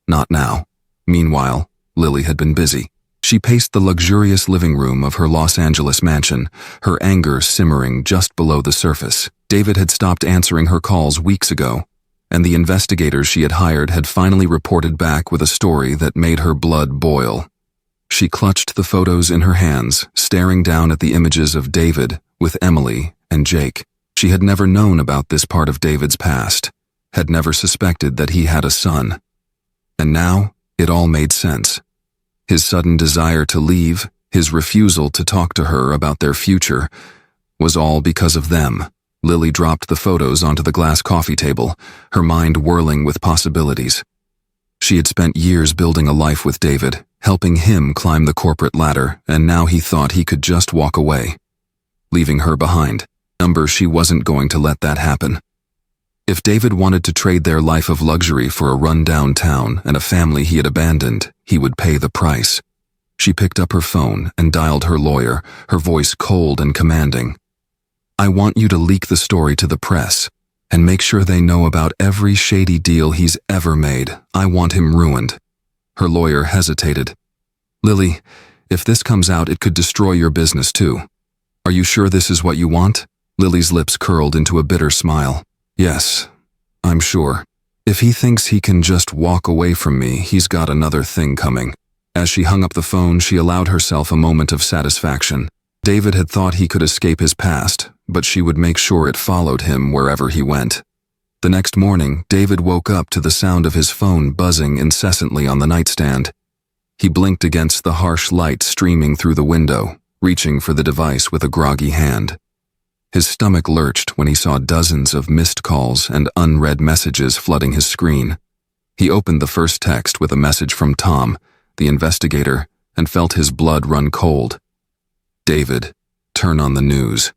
Not now. Meanwhile, Lily had been busy. She paced the luxurious living room of her Los Angeles mansion, her anger simmering just below the surface. David had stopped answering her calls weeks ago, and the investigators she had hired had finally reported back with a story that made her blood boil. She clutched the photos in her hands, staring down at the images of David with Emily and Jake. She had never known about this part of David's past, had never suspected that he had a son. And now, it all made sense. His sudden desire to leave, his refusal to talk to her about their future, was all because of them. Lily dropped the photos onto the glass coffee table, her mind whirling with possibilities. She had spent years building a life with David, helping him climb the corporate ladder, and now he thought he could just walk away, leaving her behind. She wasn't going to let that happen. If David wanted to trade their life of luxury for a run-down town and a family he had abandoned, he would pay the price. She picked up her phone and dialed her lawyer, her voice cold and commanding. "I want you to leak the story to the press and make sure they know about every shady deal he's ever made. I want him ruined." Her lawyer hesitated. "Lily, if this comes out, it could destroy your business too. Are you sure this is what you want?" Lily's lips curled into a bitter smile. "Yes, I'm sure. If he thinks he can just walk away from me, he's got another thing coming." As she hung up the phone, she allowed herself a moment of satisfaction. David had thought he could escape his past, but she would make sure it followed him wherever he went. The next morning, David woke up to the sound of his phone buzzing incessantly on the nightstand. He blinked against the harsh light streaming through the window, reaching for the device with a groggy hand. His stomach lurched when he saw dozens of missed calls and unread messages flooding his screen. He opened the first text with a message from Tom, the investigator, and felt his blood run cold. "David, turn on the news.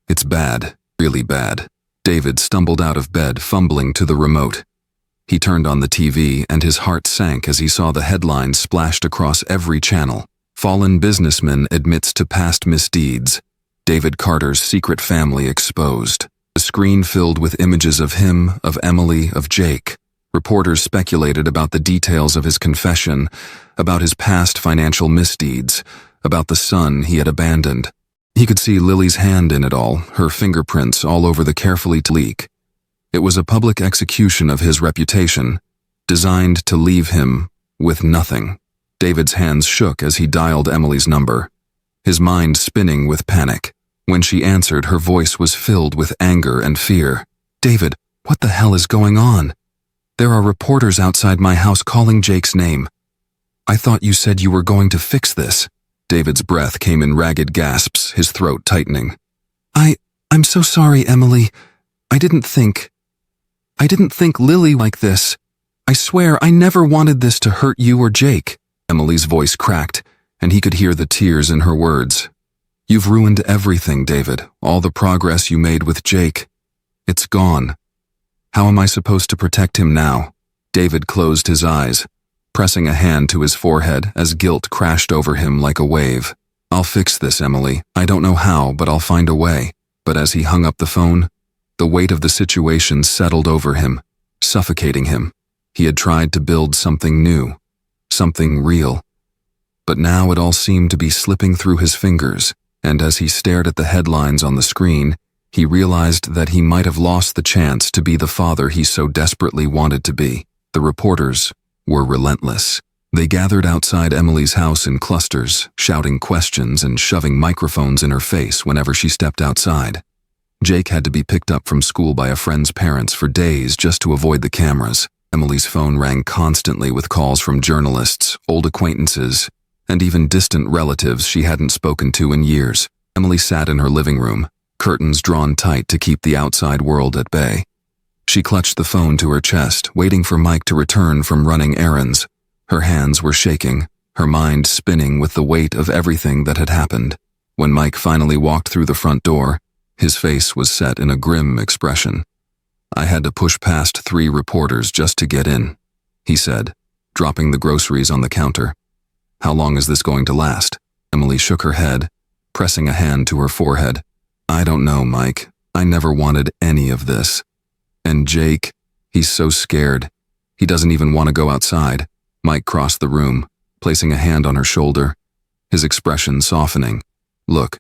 It's bad, really bad." David stumbled out of bed, fumbling to the remote. He turned on the TV, and his heart sank as he saw the headlines splashed across every channel. "Fallen businessman admits to past misdeeds. David Carter's secret family exposed." The screen filled with images of him, of Emily, of Jake. Reporters speculated about the details of his confession, about his past financial misdeeds, about the son he had abandoned. He could see Lily's hand in it all, her fingerprints all over the carefully leak. It was a public execution of his reputation, designed to leave him with nothing. David's hands shook as he dialed Emily's number, his mind spinning with panic. When she answered, her voice was filled with anger and fear. "David, what the hell is going on? There are reporters outside my house calling Jake's name. I thought you said you were going to fix this." David's breath came in ragged gasps, his throat tightening. I'm so sorry, Emily. I didn't think Lily like this. I swear I never wanted this to hurt you or Jake." Emily's voice cracked, and he could hear the tears in her words. "You've ruined everything, David. All the progress you made with Jake. It's gone. How am I supposed to protect him now?" David closed his eyes, pressing a hand to his forehead as guilt crashed over him like a wave. "I'll fix this, Emily. I don't know how, but I'll find a way." But as he hung up the phone, the weight of the situation settled over him, suffocating him. He had tried to build something new, something real. But now it all seemed to be slipping through his fingers, and as he stared at the headlines on the screen, he realized that he might have lost the chance to be the father he so desperately wanted to be. The reporters were relentless. They gathered outside Emily's house in clusters, shouting questions and shoving microphones in her face whenever she stepped outside. Jake had to be picked up from school by a friend's parents for days just to avoid the cameras. Emily's phone rang constantly with calls from journalists, old acquaintances, and even distant relatives she hadn't spoken to in years. Emily sat in her living room, curtains drawn tight to keep the outside world at bay. She clutched the phone to her chest, waiting for Mike to return from running errands. Her hands were shaking, her mind spinning with the weight of everything that had happened. When Mike finally walked through the front door, his face was set in a grim expression. "I had to push past 3 reporters just to get in," he said, dropping the groceries on the counter. "How long is this going to last?" Emily shook her head, pressing a hand to her forehead. "I don't know, Mike. I never wanted any of this. And Jake, he's so scared. He doesn't even want to go outside." Mike crossed the room, placing a hand on her shoulder, his expression softening. "Look,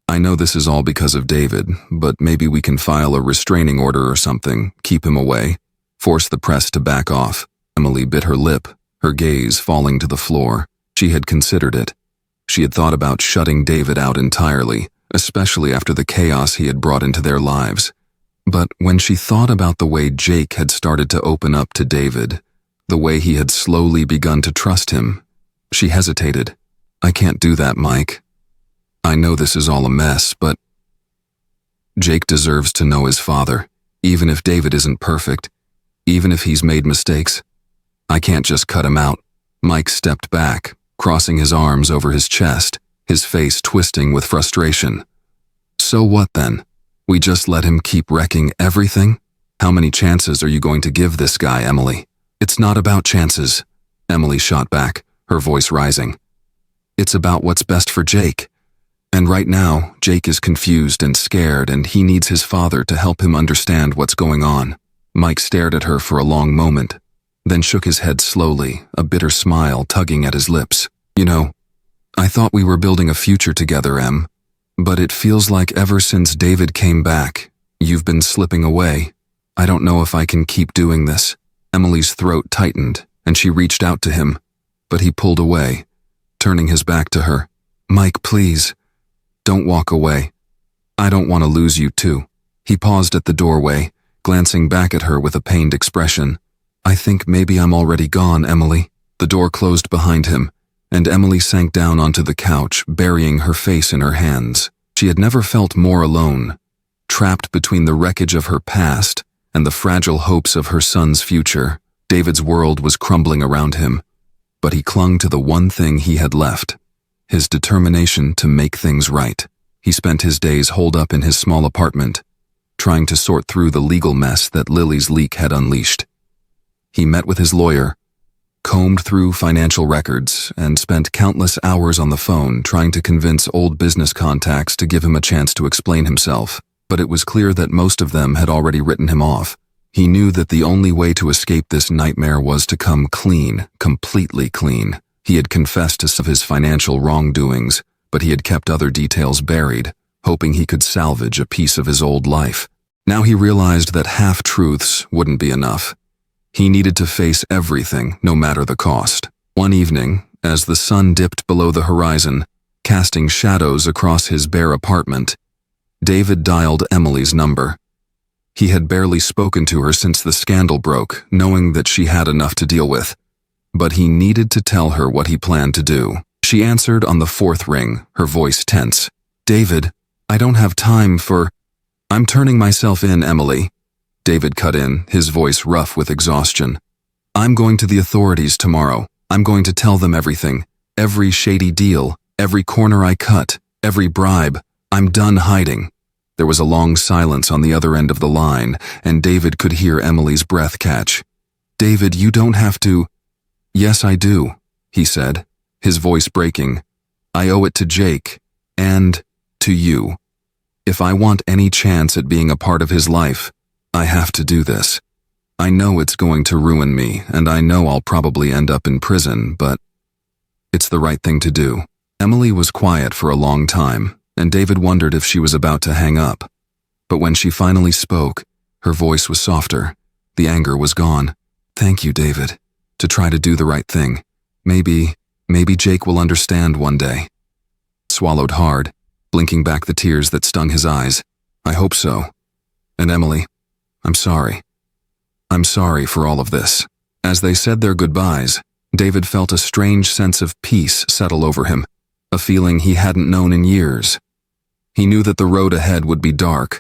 I know this is all because of David, but maybe we can file a restraining order or something, keep him away, force the press to back off." Emily bit her lip, her gaze falling to the floor. She had considered it. She had thought about shutting David out entirely, especially after the chaos he had brought into their lives. But when she thought about the way Jake had started to open up to David, the way he had slowly begun to trust him, she hesitated. "I can't do that, Mike. I know this is all a mess, but Jake deserves to know his father, even if David isn't perfect, even if he's made mistakes. I can't just cut him out." Mike stepped back, crossing his arms over his chest, his face twisting with frustration. "So what then? We just let him keep wrecking everything? How many chances are you going to give this guy, Emily?" "It's not about chances," Emily shot back, her voice rising. "It's about what's best for Jake. And right now, Jake is confused and scared, and he needs his father to help him understand what's going on." Mike stared at her for a long moment, then shook his head slowly, a bitter smile tugging at his lips. "You know, I thought we were building a future together, Em. But it feels like ever since David came back, you've been slipping away. I don't know if I can keep doing this." Emily's throat tightened, and she reached out to him, but he pulled away, turning his back to her. "Mike, please. Don't walk away. I don't want to lose you too." He paused at the doorway, glancing back at her with a pained expression. "I think maybe I'm already gone, Emily." The door closed behind him, and Emily sank down onto the couch, burying her face in her hands. She had never felt more alone, trapped between the wreckage of her past and the fragile hopes of her son's future. David's world was crumbling around him, but he clung to the one thing he had left, his determination to make things right. He spent his days holed up in his small apartment, trying to sort through the legal mess that Lily's leak had unleashed. He met with his lawyer, combed through financial records, and spent countless hours on the phone trying to convince old business contacts to give him a chance to explain himself, but it was clear that most of them had already written him off. He knew that the only way to escape this nightmare was to come clean, completely clean. He had confessed to some of his financial wrongdoings, but he had kept other details buried, hoping he could salvage a piece of his old life. Now he realized that half-truths wouldn't be enough. He needed to face everything, no matter the cost. One evening, as the sun dipped below the horizon, casting shadows across his bare apartment, David dialed Emily's number. He had barely spoken to her since the scandal broke, knowing that she had enough to deal with. But he needed to tell her what he planned to do. She answered on the fourth ring, her voice tense. "David, I don't have time for—" "I'm turning myself in, Emily." David cut in, his voice rough with exhaustion. "I'm going to the authorities tomorrow. I'm going to tell them everything. Every shady deal, every corner I cut, every bribe. I'm done hiding." There was a long silence on the other end of the line, and David could hear Emily's breath catch. "David, you don't have to—" "Yes, I do," he said, his voice breaking. "I owe it to Jake, and to you. If I want any chance at being a part of his life, I have to do this. I know it's going to ruin me, and I know I'll probably end up in prison, but it's the right thing to do." Emily was quiet for a long time, and David wondered if she was about to hang up. But when she finally spoke, her voice was softer. The anger was gone. "Thank you, David. To try to do the right thing. Maybe Jake will understand one day." Swallowed hard, blinking back the tears that stung his eyes. "I hope so. And Emily, I'm sorry. I'm sorry for all of this." As they said their goodbyes, David felt a strange sense of peace settle over him, a feeling he hadn't known in years. He knew that the road ahead would be dark,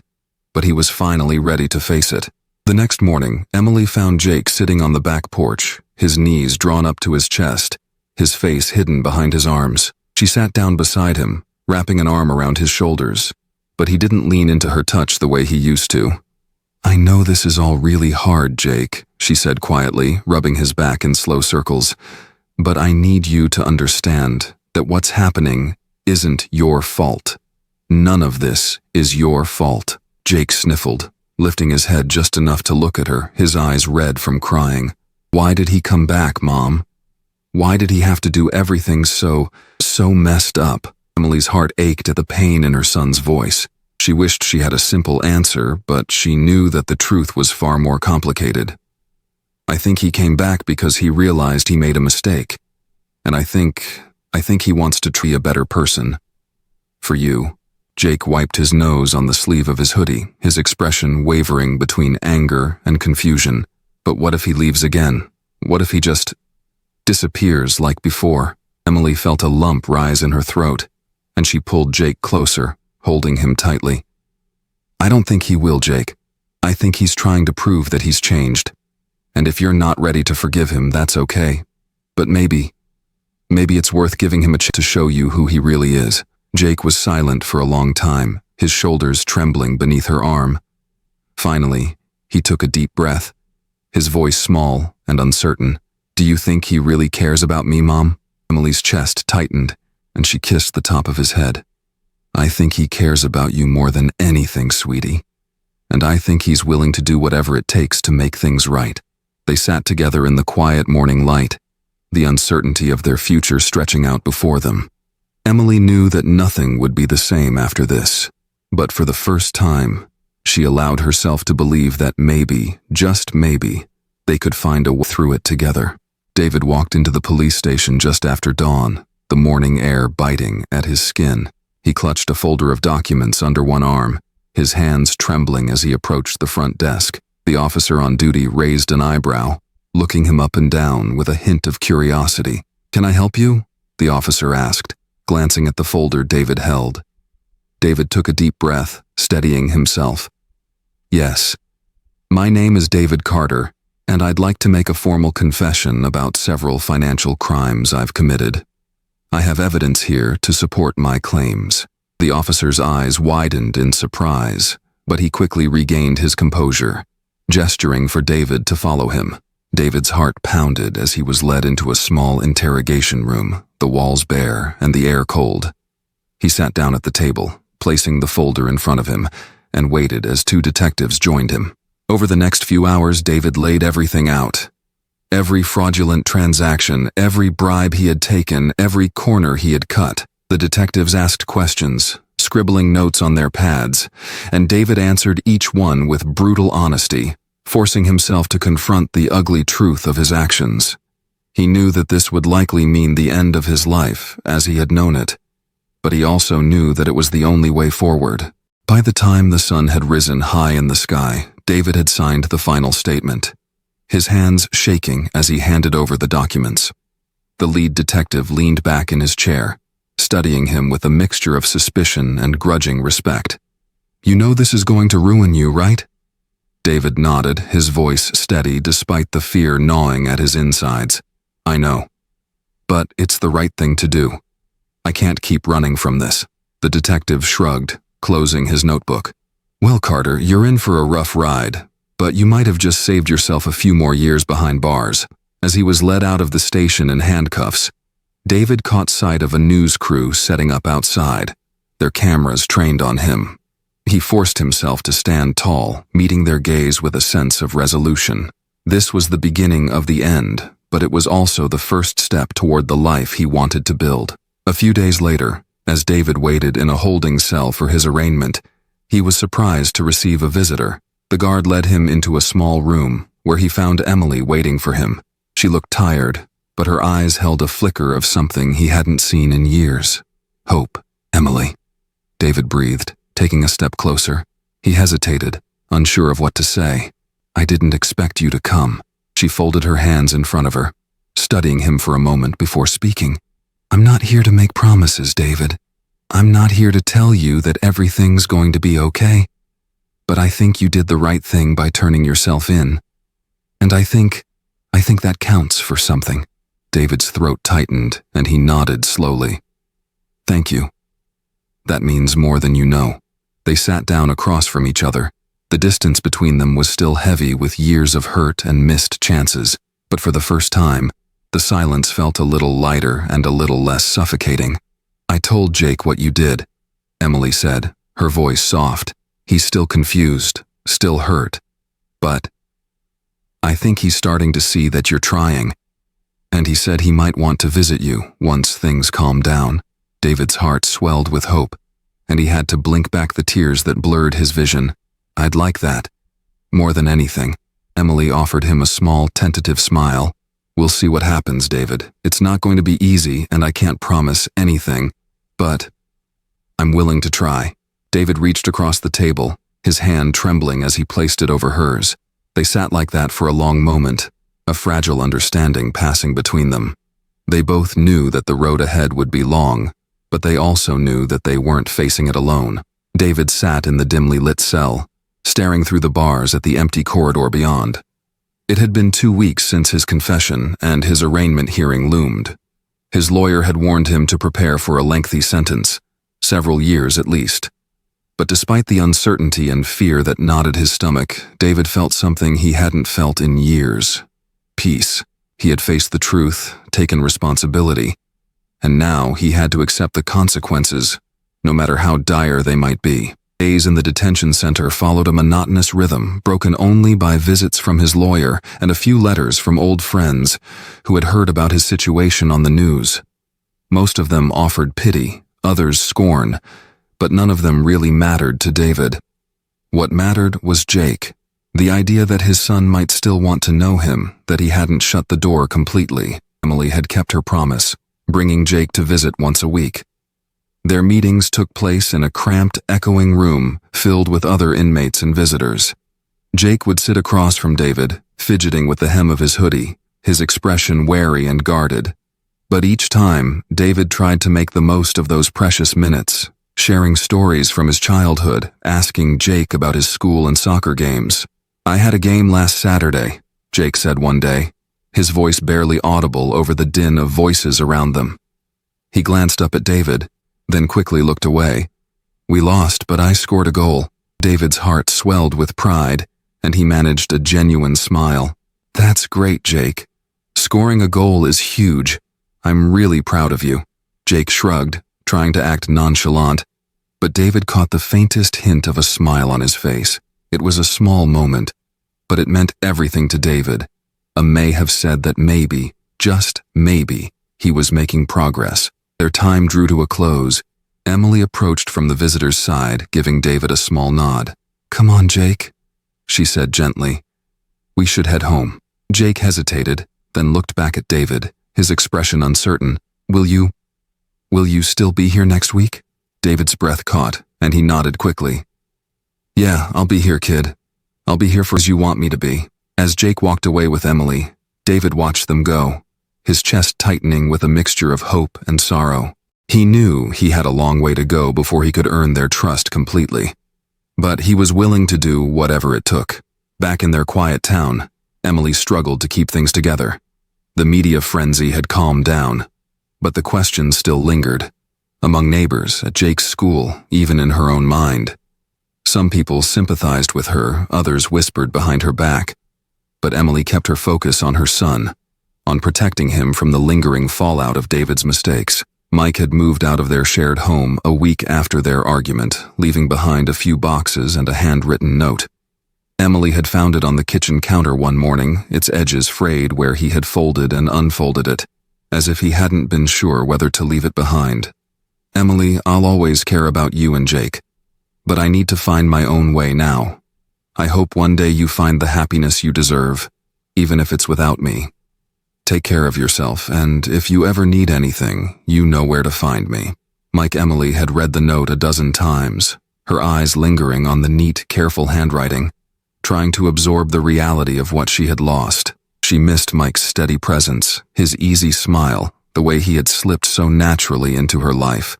but he was finally ready to face it. The next morning, Emily found Jake sitting on the back porch, his knees drawn up to his chest, his face hidden behind his arms. She sat down beside him, wrapping an arm around his shoulders, but he didn't lean into her touch the way he used to. "I know this is all really hard, Jake," she said quietly, rubbing his back in slow circles, "but I need you to understand that what's happening isn't your fault. None of this is your fault." Jake sniffled, lifting his head just enough to look at her, his eyes red from crying. "Why did he come back, Mom? Why did he have to do everything so messed up?" Emily's heart ached at the pain in her son's voice. She wished she had a simple answer, but she knew that the truth was far more complicated. "I think he came back because he realized he made a mistake. And I think he wants to be a better person. For you." Jake wiped his nose on the sleeve of his hoodie, his expression wavering between anger and confusion. "But what if he leaves again? What if he just disappears like before?" Emily felt a lump rise in her throat, and she pulled Jake closer, holding him tightly. "I don't think he will, Jake. I think he's trying to prove that he's changed. And if you're not ready to forgive him, that's okay. But maybe it's worth giving him a chance to show you who he really is." Jake was silent for a long time, his shoulders trembling beneath her arm. Finally, he took a deep breath, his voice small and uncertain. "Do you think he really cares about me, Mom?" Emily's chest tightened, and she kissed the top of his head. "I think he cares about you more than anything, sweetie. And I think he's willing to do whatever it takes to make things right." They sat together in the quiet morning light, the uncertainty of their future stretching out before them. Emily knew that nothing would be the same after this, but for the first time, she allowed herself to believe that maybe, just maybe, they could find a way through it together. David walked into the police station just after dawn, the morning air biting at his skin. He clutched a folder of documents under one arm, his hands trembling as he approached the front desk. The officer on duty raised an eyebrow, looking him up and down with a hint of curiosity. "Can I help you?" the officer asked, glancing at the folder David held. David took a deep breath, steadying himself. "Yes. My name is David Carter, and I'd like to make a formal confession about several financial crimes I've committed. I have evidence here to support my claims." The officer's eyes widened in surprise, but he quickly regained his composure, gesturing for David to follow him. David's heart pounded as he was led into a small interrogation room, the walls bare and the air cold. He sat down at the table, placing the folder in front of him, and waited as two detectives joined him. Over the next few hours, David laid everything out. Every fraudulent transaction, every bribe he had taken, every corner he had cut. The detectives asked questions, scribbling notes on their pads, and David answered each one with brutal honesty, forcing himself to confront the ugly truth of his actions. He knew that this would likely mean the end of his life as he had known it, but he also knew that it was the only way forward. By the time the sun had risen high in the sky, David had signed the final statement, his hands shaking as he handed over the documents. The lead detective leaned back in his chair, studying him with a mixture of suspicion and grudging respect. "You know this is going to ruin you, right?" David nodded, his voice steady despite the fear gnawing at his insides. "I know. But it's the right thing to do. I can't keep running from this." The detective shrugged, closing his notebook. "Well, Carter, you're in for a rough ride, but you might have just saved yourself a few more years behind bars." As he was led out of the station in handcuffs, David caught sight of a news crew setting up outside, their cameras trained on him. He forced himself to stand tall, meeting their gaze with a sense of resolution. This was the beginning of the end, but it was also the first step toward the life he wanted to build. A few days later, as David waited in a holding cell for his arraignment, he was surprised to receive a visitor. The guard led him into a small room, where he found Emily waiting for him. She looked tired, but her eyes held a flicker of something he hadn't seen in years. "Hope, Emily," David breathed, taking a step closer. He hesitated, unsure of what to say. "I didn't expect you to come." She folded her hands in front of her, studying him for a moment before speaking. "I'm not here to make promises, David. I'm not here to tell you that everything's going to be okay. But I think you did the right thing by turning yourself in. And I think that counts for something." David's throat tightened, and he nodded slowly. "Thank you. That means more than you know." They sat down across from each other. The distance between them was still heavy with years of hurt and missed chances, but for the first time, the silence felt a little lighter and a little less suffocating. "I told Jake what you did," Emily said, her voice soft. "He's still confused, still hurt. But I think he's starting to see that you're trying. And he said he might want to visit you once things calm down." David's heart swelled with hope, and he had to blink back the tears that blurred his vision. "I'd like that. More than anything." Emily offered him a small, tentative smile. "We'll see what happens, David. It's not going to be easy, and I can't promise anything, but I'm willing to try." David reached across the table, his hand trembling as he placed it over hers. They sat like that for a long moment, a fragile understanding passing between them. They both knew that the road ahead would be long, but they also knew that they weren't facing it alone. David sat in the dimly lit cell, staring through the bars at the empty corridor beyond. It had been 2 weeks since his confession, and his arraignment hearing loomed. His lawyer had warned him to prepare for a lengthy sentence, several years at least. But despite the uncertainty and fear that knotted his stomach, David felt something he hadn't felt in years. Peace. He had faced the truth, taken responsibility, and now he had to accept the consequences, no matter how dire they might be. Days in the detention center followed a monotonous rhythm, broken only by visits from his lawyer and a few letters from old friends who had heard about his situation on the news. Most of them offered pity, others scorn, but none of them really mattered to David. What mattered was Jake. The idea that his son might still want to know him, that he hadn't shut the door completely. Emily had kept her promise, bringing Jake to visit once a week. Their meetings took place in a cramped, echoing room filled with other inmates and visitors. Jake would sit across from David, fidgeting with the hem of his hoodie, his expression wary and guarded. But each time, David tried to make the most of those precious minutes, sharing stories from his childhood, asking Jake about his school and soccer games. "I had a game last Saturday," Jake said one day, his voice barely audible over the din of voices around them. He glanced up at David, then quickly looked away. We lost, but I scored a goal. David's heart swelled with pride, and he managed a genuine smile. That's great, Jake. Scoring a goal is huge. I'm really proud of you. Jake shrugged, trying to act nonchalant, but David caught the faintest hint of a smile on his face. It was a small moment, but it meant everything to David. A may have said that maybe, just maybe, he was making progress. Their time drew to a close. Emily approached from the visitor's side, giving David a small nod. Come on, Jake, she said gently. We should head home. Jake hesitated, then looked back at David, his expression uncertain. Will you still be here next week? David's breath caught, and he nodded quickly. Yeah, I'll be here, kid. I'll be here for as you want me to be. As Jake walked away with Emily, David watched them go, his chest tightening with a mixture of hope and sorrow. He knew he had a long way to go before he could earn their trust completely. But he was willing to do whatever it took. Back in their quiet town, Emily struggled to keep things together. The media frenzy had calmed down, but the questions still lingered. Among neighbors, at Jake's school, even in her own mind. Some people sympathized with her, others whispered behind her back. But Emily kept her focus on her son, on protecting him from the lingering fallout of David's mistakes. Mike had moved out of their shared home a week after their argument, leaving behind a few boxes and a handwritten note. Emily had found it on the kitchen counter one morning, its edges frayed where he had folded and unfolded it, as if he hadn't been sure whether to leave it behind. Emily, I'll always care about you and Jake, but I need to find my own way now. I hope one day you find the happiness you deserve, even if it's without me. Take care of yourself, and if you ever need anything, you know where to find me. Mike. Emily had read the note a dozen times, her eyes lingering on the neat, careful handwriting, trying to absorb the reality of what she had lost. She missed Mike's steady presence, his easy smile, the way he had slipped so naturally into her life.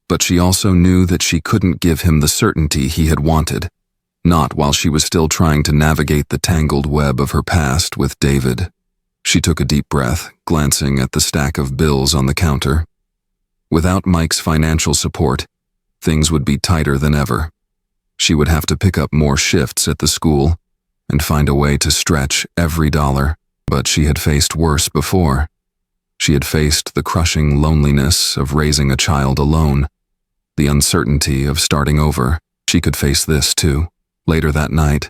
But she also knew that she couldn't give him the certainty he had wanted, not while she was still trying to navigate the tangled web of her past with David. She took a deep breath, glancing at the stack of bills on the counter. Without Mike's financial support, things would be tighter than ever. She would have to pick up more shifts at the school and find a way to stretch every dollar, but she had faced worse before. She had faced the crushing loneliness of raising a child alone, the uncertainty of starting over. She could face this too. Later that night,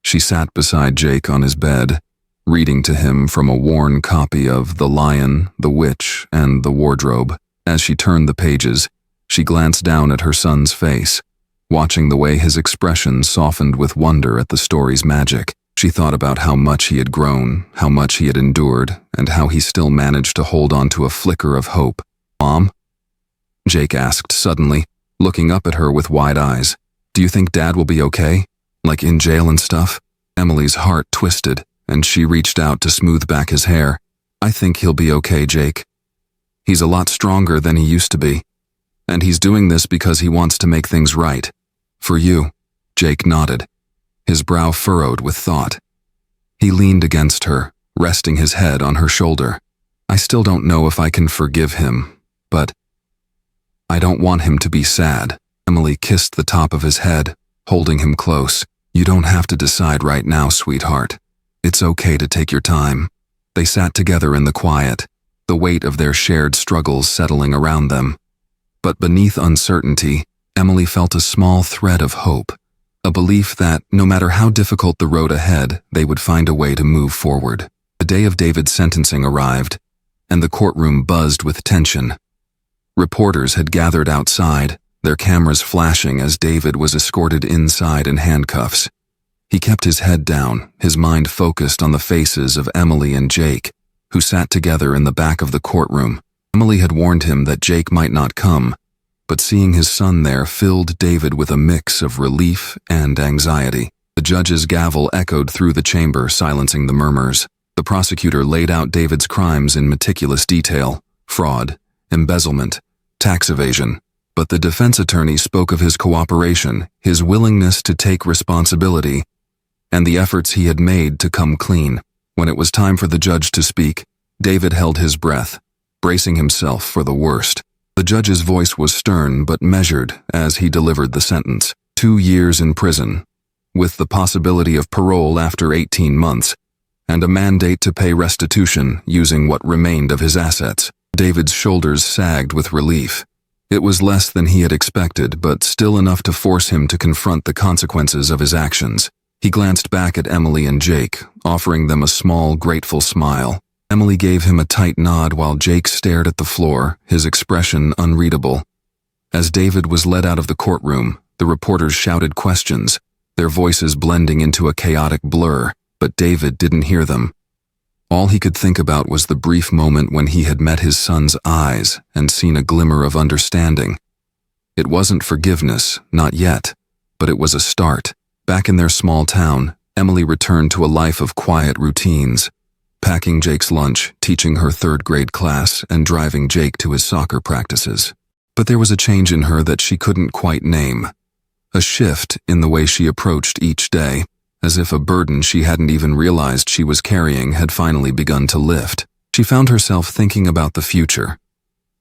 she sat beside Jake on his bed, reading to him from a worn copy of The Lion, the Witch, and the Wardrobe. As she turned the pages, she glanced down at her son's face, watching the way his expression softened with wonder at the story's magic. She thought about how much he had grown, how much he had endured, and how he still managed to hold on to a flicker of hope. Mom? Jake asked suddenly, looking up at her with wide eyes. Do you think Dad will be okay? Like in jail and stuff? Emily's heart twisted, and she reached out to smooth back his hair. I think he'll be okay, Jake. He's a lot stronger than he used to be, and he's doing this because he wants to make things right. For you. Jake nodded, his brow furrowed with thought. He leaned against her, resting his head on her shoulder. I still don't know if I can forgive him, but I don't want him to be sad. Emily kissed the top of his head, holding him close. You don't have to decide right now, sweetheart. It's okay to take your time. They sat together in the quiet, the weight of their shared struggles settling around them. But beneath uncertainty, Emily felt a small thread of hope, a belief that, no matter how difficult the road ahead, they would find a way to move forward. The day of David's sentencing arrived, and the courtroom buzzed with tension. Reporters had gathered outside, their cameras flashing as David was escorted inside in handcuffs. He kept his head down, his mind focused on the faces of Emily and Jake, who sat together in the back of the courtroom. Emily had warned him that Jake might not come, but seeing his son there filled David with a mix of relief and anxiety. The judge's gavel echoed through the chamber, silencing the murmurs. The prosecutor laid out David's crimes in meticulous detail: fraud, embezzlement, tax evasion. But the defense attorney spoke of his cooperation, his willingness to take responsibility, and the efforts he had made to come clean. When it was time for the judge to speak, David held his breath, bracing himself for the worst. The judge's voice was stern but measured as he delivered the sentence. 2 years in prison, with the possibility of parole after 18 months, and a mandate to pay restitution using what remained of his assets. David's shoulders sagged with relief. It was less than he had expected, but still enough to force him to confront the consequences of his actions. He glanced back at Emily and Jake, offering them a small, grateful smile. Emily gave him a tight nod while Jake stared at the floor, his expression unreadable. As David was led out of the courtroom, the reporters shouted questions, their voices blending into a chaotic blur, but David didn't hear them. All he could think about was the brief moment when he had met his son's eyes and seen a glimmer of understanding. It wasn't forgiveness, not yet, but it was a start. Back in their small town, Emily returned to a life of quiet routines, packing Jake's lunch, teaching her 3rd grade class, and driving Jake to his soccer practices. But there was a change in her that she couldn't quite name. A shift in the way she approached each day, as if a burden she hadn't even realized she was carrying had finally begun to lift. She found herself thinking about the future,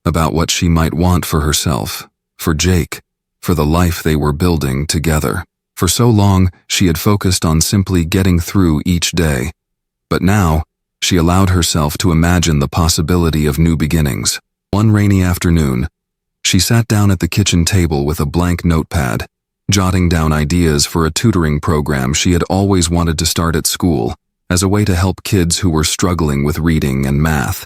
about what she might want for herself, for Jake, for the life they were building together. For so long, she had focused on simply getting through each day. But now, she allowed herself to imagine the possibility of new beginnings. One rainy afternoon, she sat down at the kitchen table with a blank notepad, jotting down ideas for a tutoring program she had always wanted to start at school, as a way to help kids who were struggling with reading and math.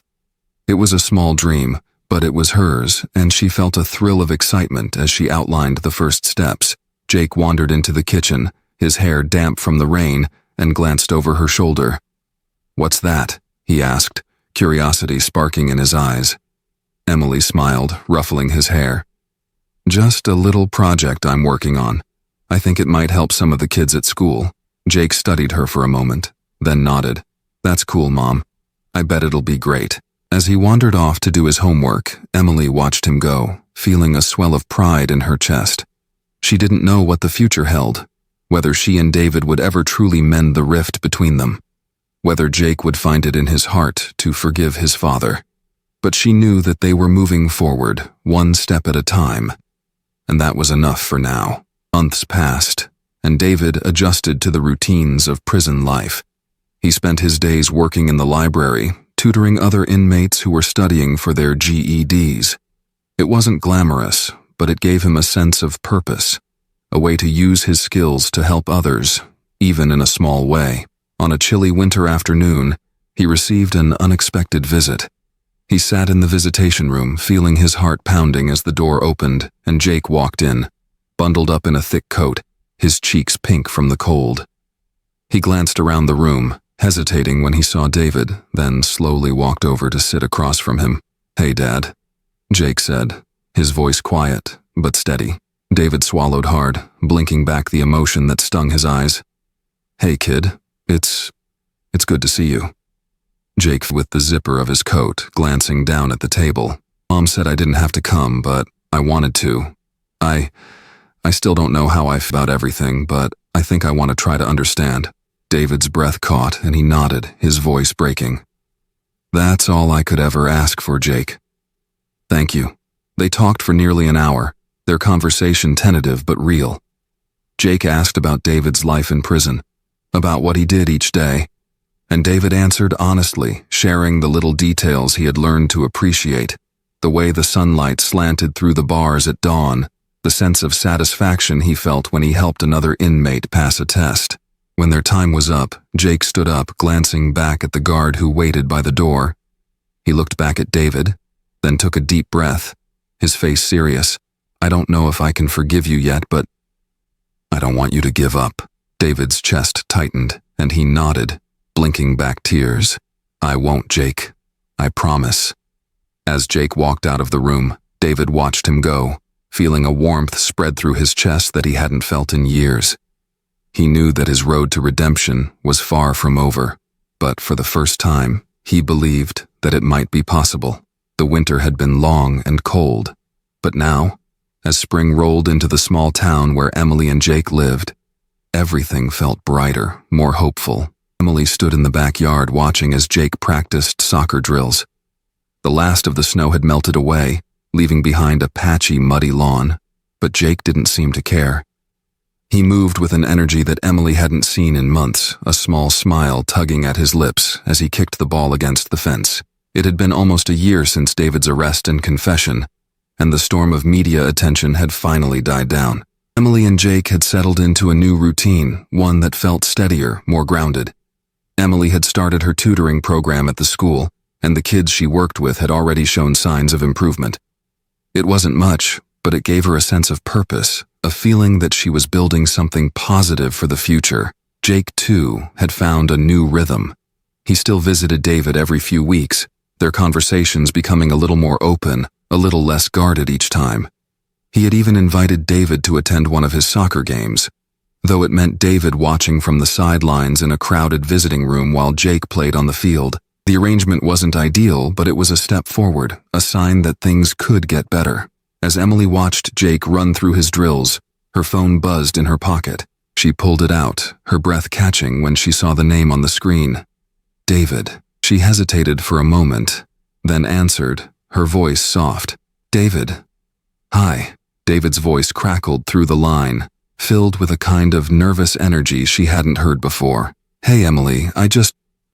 It was a small dream, but it was hers, and she felt a thrill of excitement as she outlined the first steps. Jake wandered into the kitchen, his hair damp from the rain, and glanced over her shoulder. "What's that?" he asked, curiosity sparking in his eyes. Emily smiled, ruffling his hair. "Just a little project I'm working on. I think it might help some of the kids at school." Jake studied her for a moment, then nodded. "That's cool, Mom. I bet it'll be great." As he wandered off to do his homework, Emily watched him go, feeling a swell of pride in her chest. She didn't know what the future held, whether she and David would ever truly mend the rift between them, whether Jake would find it in his heart to forgive his father. But she knew that they were moving forward, one step at a time. And that was enough for now. Months passed, and David adjusted to the routines of prison life. He spent his days working in the library, tutoring other inmates who were studying for their GEDs. It wasn't glamorous, but it gave him a sense of purpose, a way to use his skills to help others, even in a small way. On a chilly winter afternoon, he received an unexpected visit. He sat in the visitation room, feeling his heart pounding as the door opened, and Jake walked in, bundled up in a thick coat, his cheeks pink from the cold. He glanced around the room, hesitating when he saw David, then slowly walked over to sit across from him. "Hey, Dad," Jake said, his voice quiet but steady. David swallowed hard, blinking back the emotion that stung his eyes. "Hey, kid, it's good to see you." Jake with the zipper of his coat, glancing down at the table. "Mom said I didn't have to come, but I wanted to. I still don't know how I feel about everything, but I think I want to try to understand." David's breath caught and he nodded, his voice breaking. "That's all I could ever ask for, Jake." "Thank you." They talked for nearly an hour, their conversation tentative but real. Jake asked about David's life in prison, about what he did each day, and David answered honestly, sharing the little details he had learned to appreciate, the way the sunlight slanted through the bars at dawn, the sense of satisfaction he felt when he helped another inmate pass a test. When their time was up, Jake stood up, glancing back at the guard who waited by the door. He looked back at David, then took a deep breath, his face serious. "I don't know if I can forgive you yet, but I don't want you to give up." David's chest tightened, and he nodded, blinking back tears. "I won't, Jake. I promise." As Jake walked out of the room, David watched him go, feeling a warmth spread through his chest that he hadn't felt in years. He knew that his road to redemption was far from over, but for the first time, he believed that it might be possible. The winter had been long and cold, but now, as spring rolled into the small town where Emily and Jake lived, everything felt brighter, more hopeful. Emily stood in the backyard watching as Jake practiced soccer drills. The last of the snow had melted away, leaving behind a patchy, muddy lawn, but Jake didn't seem to care. He moved with an energy that Emily hadn't seen in months, a small smile tugging at his lips as he kicked the ball against the fence. It had been almost a year since David's arrest and confession, and the storm of media attention had finally died down. Emily and Jake had settled into a new routine, one that felt steadier, more grounded. Emily had started her tutoring program at the school, and the kids she worked with had already shown signs of improvement. It wasn't much, but it gave her a sense of purpose, a feeling that she was building something positive for the future. Jake, too, had found a new rhythm. He still visited David every few weeks, their conversations becoming a little more open, a little less guarded each time. He had even invited David to attend one of his soccer games, though it meant David watching from the sidelines in a crowded visiting room while Jake played on the field. The arrangement wasn't ideal, but it was a step forward, a sign that things could get better. As Emily watched Jake run through his drills, her phone buzzed in her pocket. She pulled it out, her breath catching when she saw the name on the screen. David. She hesitated for a moment, then answered, her voice soft. David. Hi. David's voice crackled through the line, filled with a kind of nervous energy she hadn't heard before. Hey, Emily, I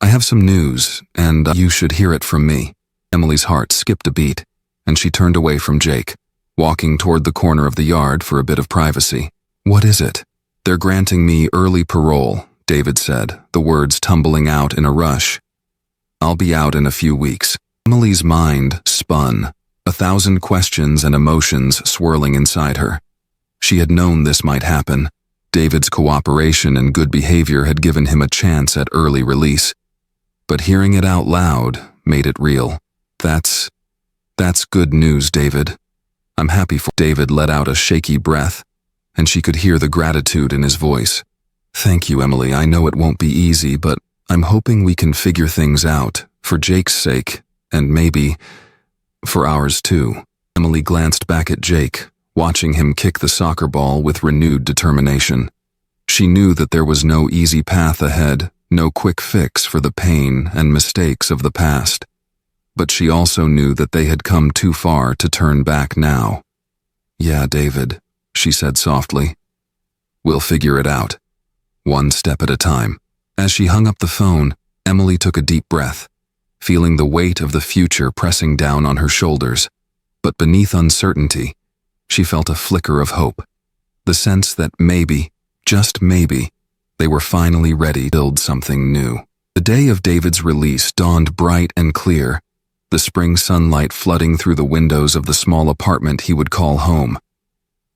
have some news, and you should hear it from me. Emily's heart skipped a beat, and she turned away from Jake, walking toward the corner of the yard for a bit of privacy. What is it? They're granting me early parole, David said, the words tumbling out in a rush. I'll be out in a few weeks. Emily's mind spun, 1,000 questions and emotions swirling inside her. She had known this might happen. David's cooperation and good behavior had given him a chance at early release. But hearing it out loud made it real. That's good news, David. I'm happy for. David let out a shaky breath, and she could hear the gratitude in his voice. Thank you, Emily. I know it won't be easy, but I'm hoping we can figure things out, for Jake's sake, and maybe for ours too. Emily glanced back at Jake, watching him kick the soccer ball with renewed determination. She knew that there was no easy path ahead, no quick fix for the pain and mistakes of the past. But she also knew that they had come too far to turn back now. Yeah, David, she said softly. We'll figure it out, one step at a time. As she hung up the phone, Emily took a deep breath, feeling the weight of the future pressing down on her shoulders. But beneath uncertainty, she felt a flicker of hope, the sense that maybe, just maybe, they were finally ready to build something new. The day of David's release dawned bright and clear, the spring sunlight flooding through the windows of the small apartment he would call home.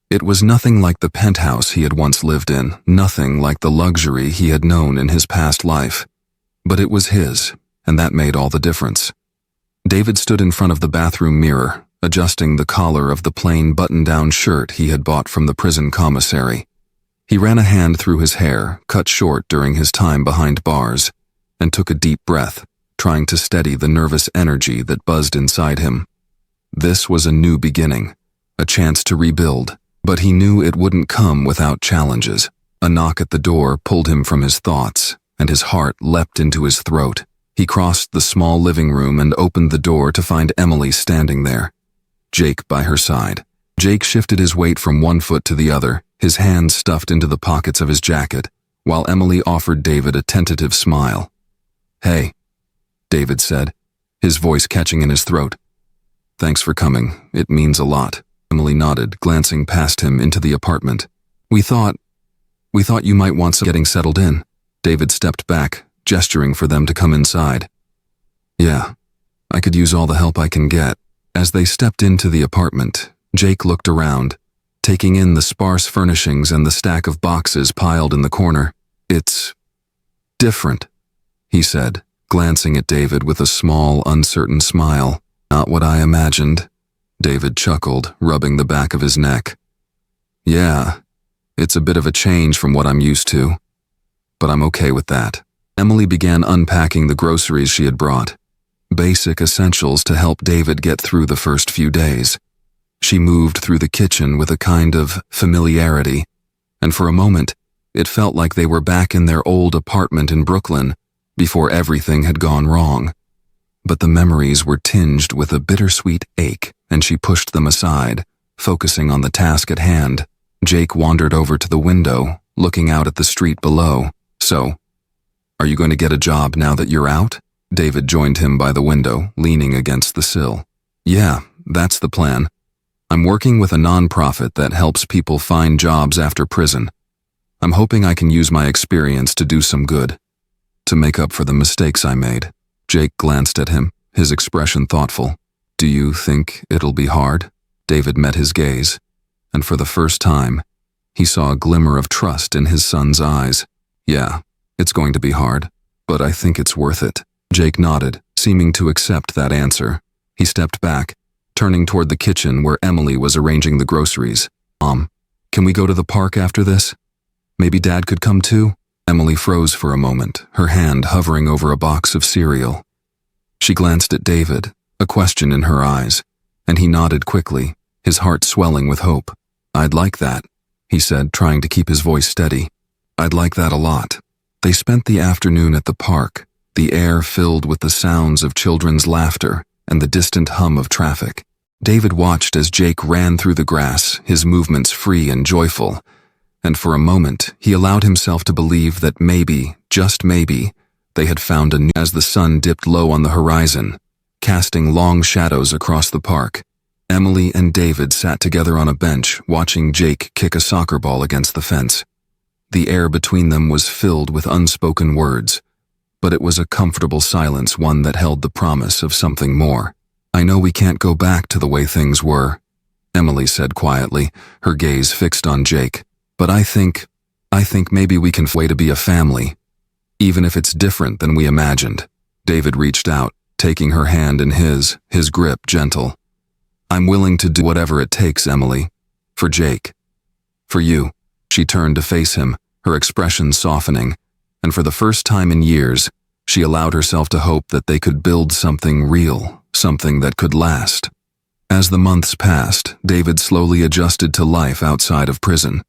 It was nothing like the penthouse he had once lived in, nothing like the luxury he had known in his past life. But it was his, and that made all the difference. David stood in front of the bathroom mirror, adjusting the collar of the plain button-down shirt he had bought from the prison commissary. He ran a hand through his hair, cut short during his time behind bars, and took a deep breath, trying to steady the nervous energy that buzzed inside him. This was a new beginning, a chance to rebuild, but he knew it wouldn't come without challenges. A knock at the door pulled him from his thoughts, and his heart leapt into his throat. He crossed the small living room and opened the door to find Emily standing there, Jake by her side. Jake shifted his weight from one foot to the other, his hands stuffed into the pockets of his jacket, while Emily offered David a tentative smile. Hey, David said, his voice catching in his throat. Thanks for coming. It means a lot. Emily nodded, glancing past him into the apartment. We thought you might want some getting settled in. David stepped back, gesturing for them to come inside. Yeah, I could use all the help I can get. As they stepped into the apartment, Jake looked around, taking in the sparse furnishings and the stack of boxes piled in the corner. It's different, he said, glancing at David with a small, uncertain smile. Not what I imagined, David chuckled, rubbing the back of his neck. Yeah, it's a bit of a change from what I'm used to, but I'm okay with that. Emily began unpacking the groceries she had brought, basic essentials to help David get through the first few days. She moved through the kitchen with a kind of familiarity, and for a moment, it felt like they were back in their old apartment in Brooklyn, before everything had gone wrong. But the memories were tinged with a bittersweet ache, and she pushed them aside, focusing on the task at hand. Jake wandered over to the window, looking out at the street below. "So, are you going to get a job now that you're out?" David joined him by the window, leaning against the sill. "Yeah, that's the plan. I'm working with a nonprofit that helps people find jobs after prison. I'm hoping I can use my experience to do some good, to make up for the mistakes I made." Jake glanced at him, his expression thoughtful. "Do you think it'll be hard?" David met his gaze, and for the first time, he saw a glimmer of trust in his son's eyes. "Yeah, it's going to be hard, but I think it's worth it." Jake nodded, seeming to accept that answer. He stepped back, turning toward the kitchen where Emily was arranging the groceries. "Mom, can we go to the park after this? Maybe Dad could come too?" Emily froze for a moment, her hand hovering over a box of cereal. She glanced at David, a question in her eyes, and he nodded quickly, his heart swelling with hope. "I'd like that," he said, trying to keep his voice steady. "I'd like that a lot." They spent the afternoon at the park, the air filled with the sounds of children's laughter and the distant hum of traffic. David watched as Jake ran through the grass, his movements free and joyful, and for a moment he allowed himself to believe that maybe, just maybe, they had found a new. As the sun dipped low on the horizon, casting long shadows across the park, Emily and David sat together on a bench watching Jake kick a soccer ball against the fence. The air between them was filled with unspoken words, but it was a comfortable silence, one that held the promise of something more. "I know we can't go back to the way things were," Emily said quietly, her gaze fixed on Jake. "But I think maybe we can find a way to be a family, even if it's different than we imagined." David reached out, taking her hand in his grip gentle. "I'm willing to do whatever it takes, Emily. For Jake. For you." She turned to face him, her expression softening, and for the first time in years, she allowed herself to hope that they could build something real, something that could last. As the months passed, David slowly adjusted to life outside of prison.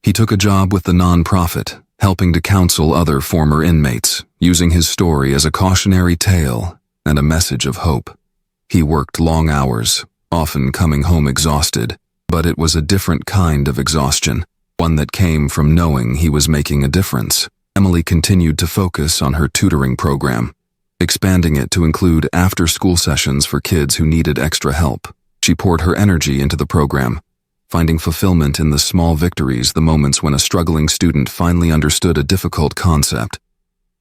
He took a job with the nonprofit, helping to counsel other former inmates, using his story as a cautionary tale and a message of hope. He worked long hours, often coming home exhausted, but it was a different kind of exhaustion, one that came from knowing he was making a difference. Emily continued to focus on her tutoring program, expanding it to include after-school sessions for kids who needed extra help. She poured her energy into the program, finding fulfillment in the small victories, the moments when a struggling student finally understood a difficult concept,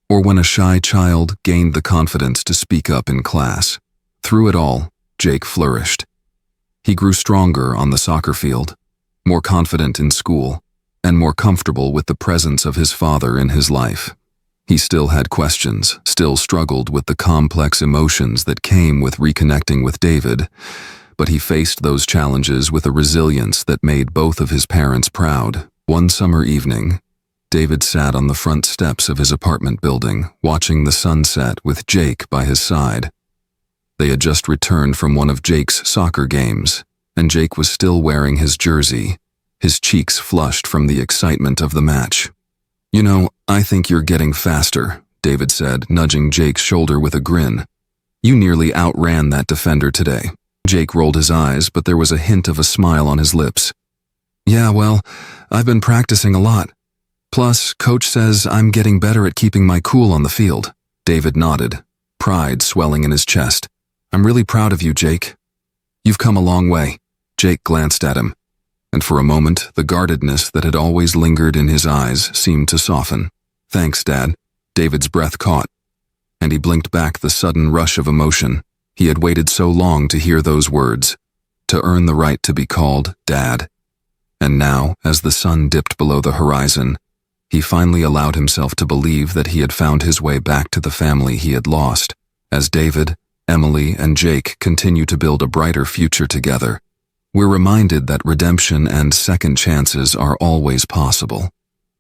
or when a shy child gained the confidence to speak up in class. Through it all, Jake flourished. He grew stronger on the soccer field, more confident in school, and more comfortable with the presence of his father in his life. He still had questions, still struggled with the complex emotions that came with reconnecting with David, but he faced those challenges with a resilience that made both of his parents proud. One summer evening, David sat on the front steps of his apartment building, watching the sunset with Jake by his side. They had just returned from one of Jake's soccer games, and Jake was still wearing his jersey, his cheeks flushed from the excitement of the match. "You know, I think you're getting faster," David said, nudging Jake's shoulder with a grin. "You nearly outran that defender today." Jake rolled his eyes, but there was a hint of a smile on his lips. "Yeah, well, I've been practicing a lot. Plus, Coach says I'm getting better at keeping my cool on the field." David nodded, pride swelling in his chest. "I'm really proud of you, Jake. You've come a long way." Jake glanced at him, and for a moment, the guardedness that had always lingered in his eyes seemed to soften. "Thanks, Dad." David's breath caught, and he blinked back the sudden rush of emotion. He had waited so long to hear those words, to earn the right to be called Dad. And now, as the sun dipped below the horizon, he finally allowed himself to believe that he had found his way back to the family he had lost. As David, Emily, and Jake continue to build a brighter future together, we're reminded that redemption and second chances are always possible,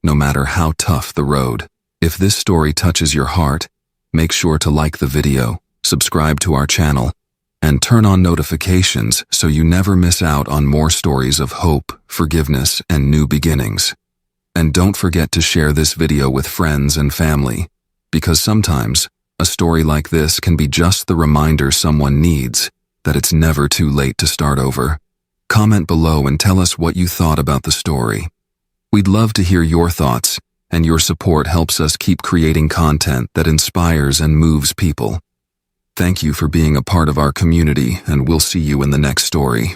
no matter how tough the road. If this story touches your heart, make sure to like the video, subscribe to our channel, and turn on notifications so you never miss out on more stories of hope, forgiveness, and new beginnings. And don't forget to share this video with friends and family. because sometimes a story like this can be just the reminder someone needs that it's never too late to start over. Comment below and tell us what you thought about the story. We'd love to hear your thoughts, and your support helps us keep creating content that inspires and moves people. Thank you for being a part of our community, and we'll see you in the next story.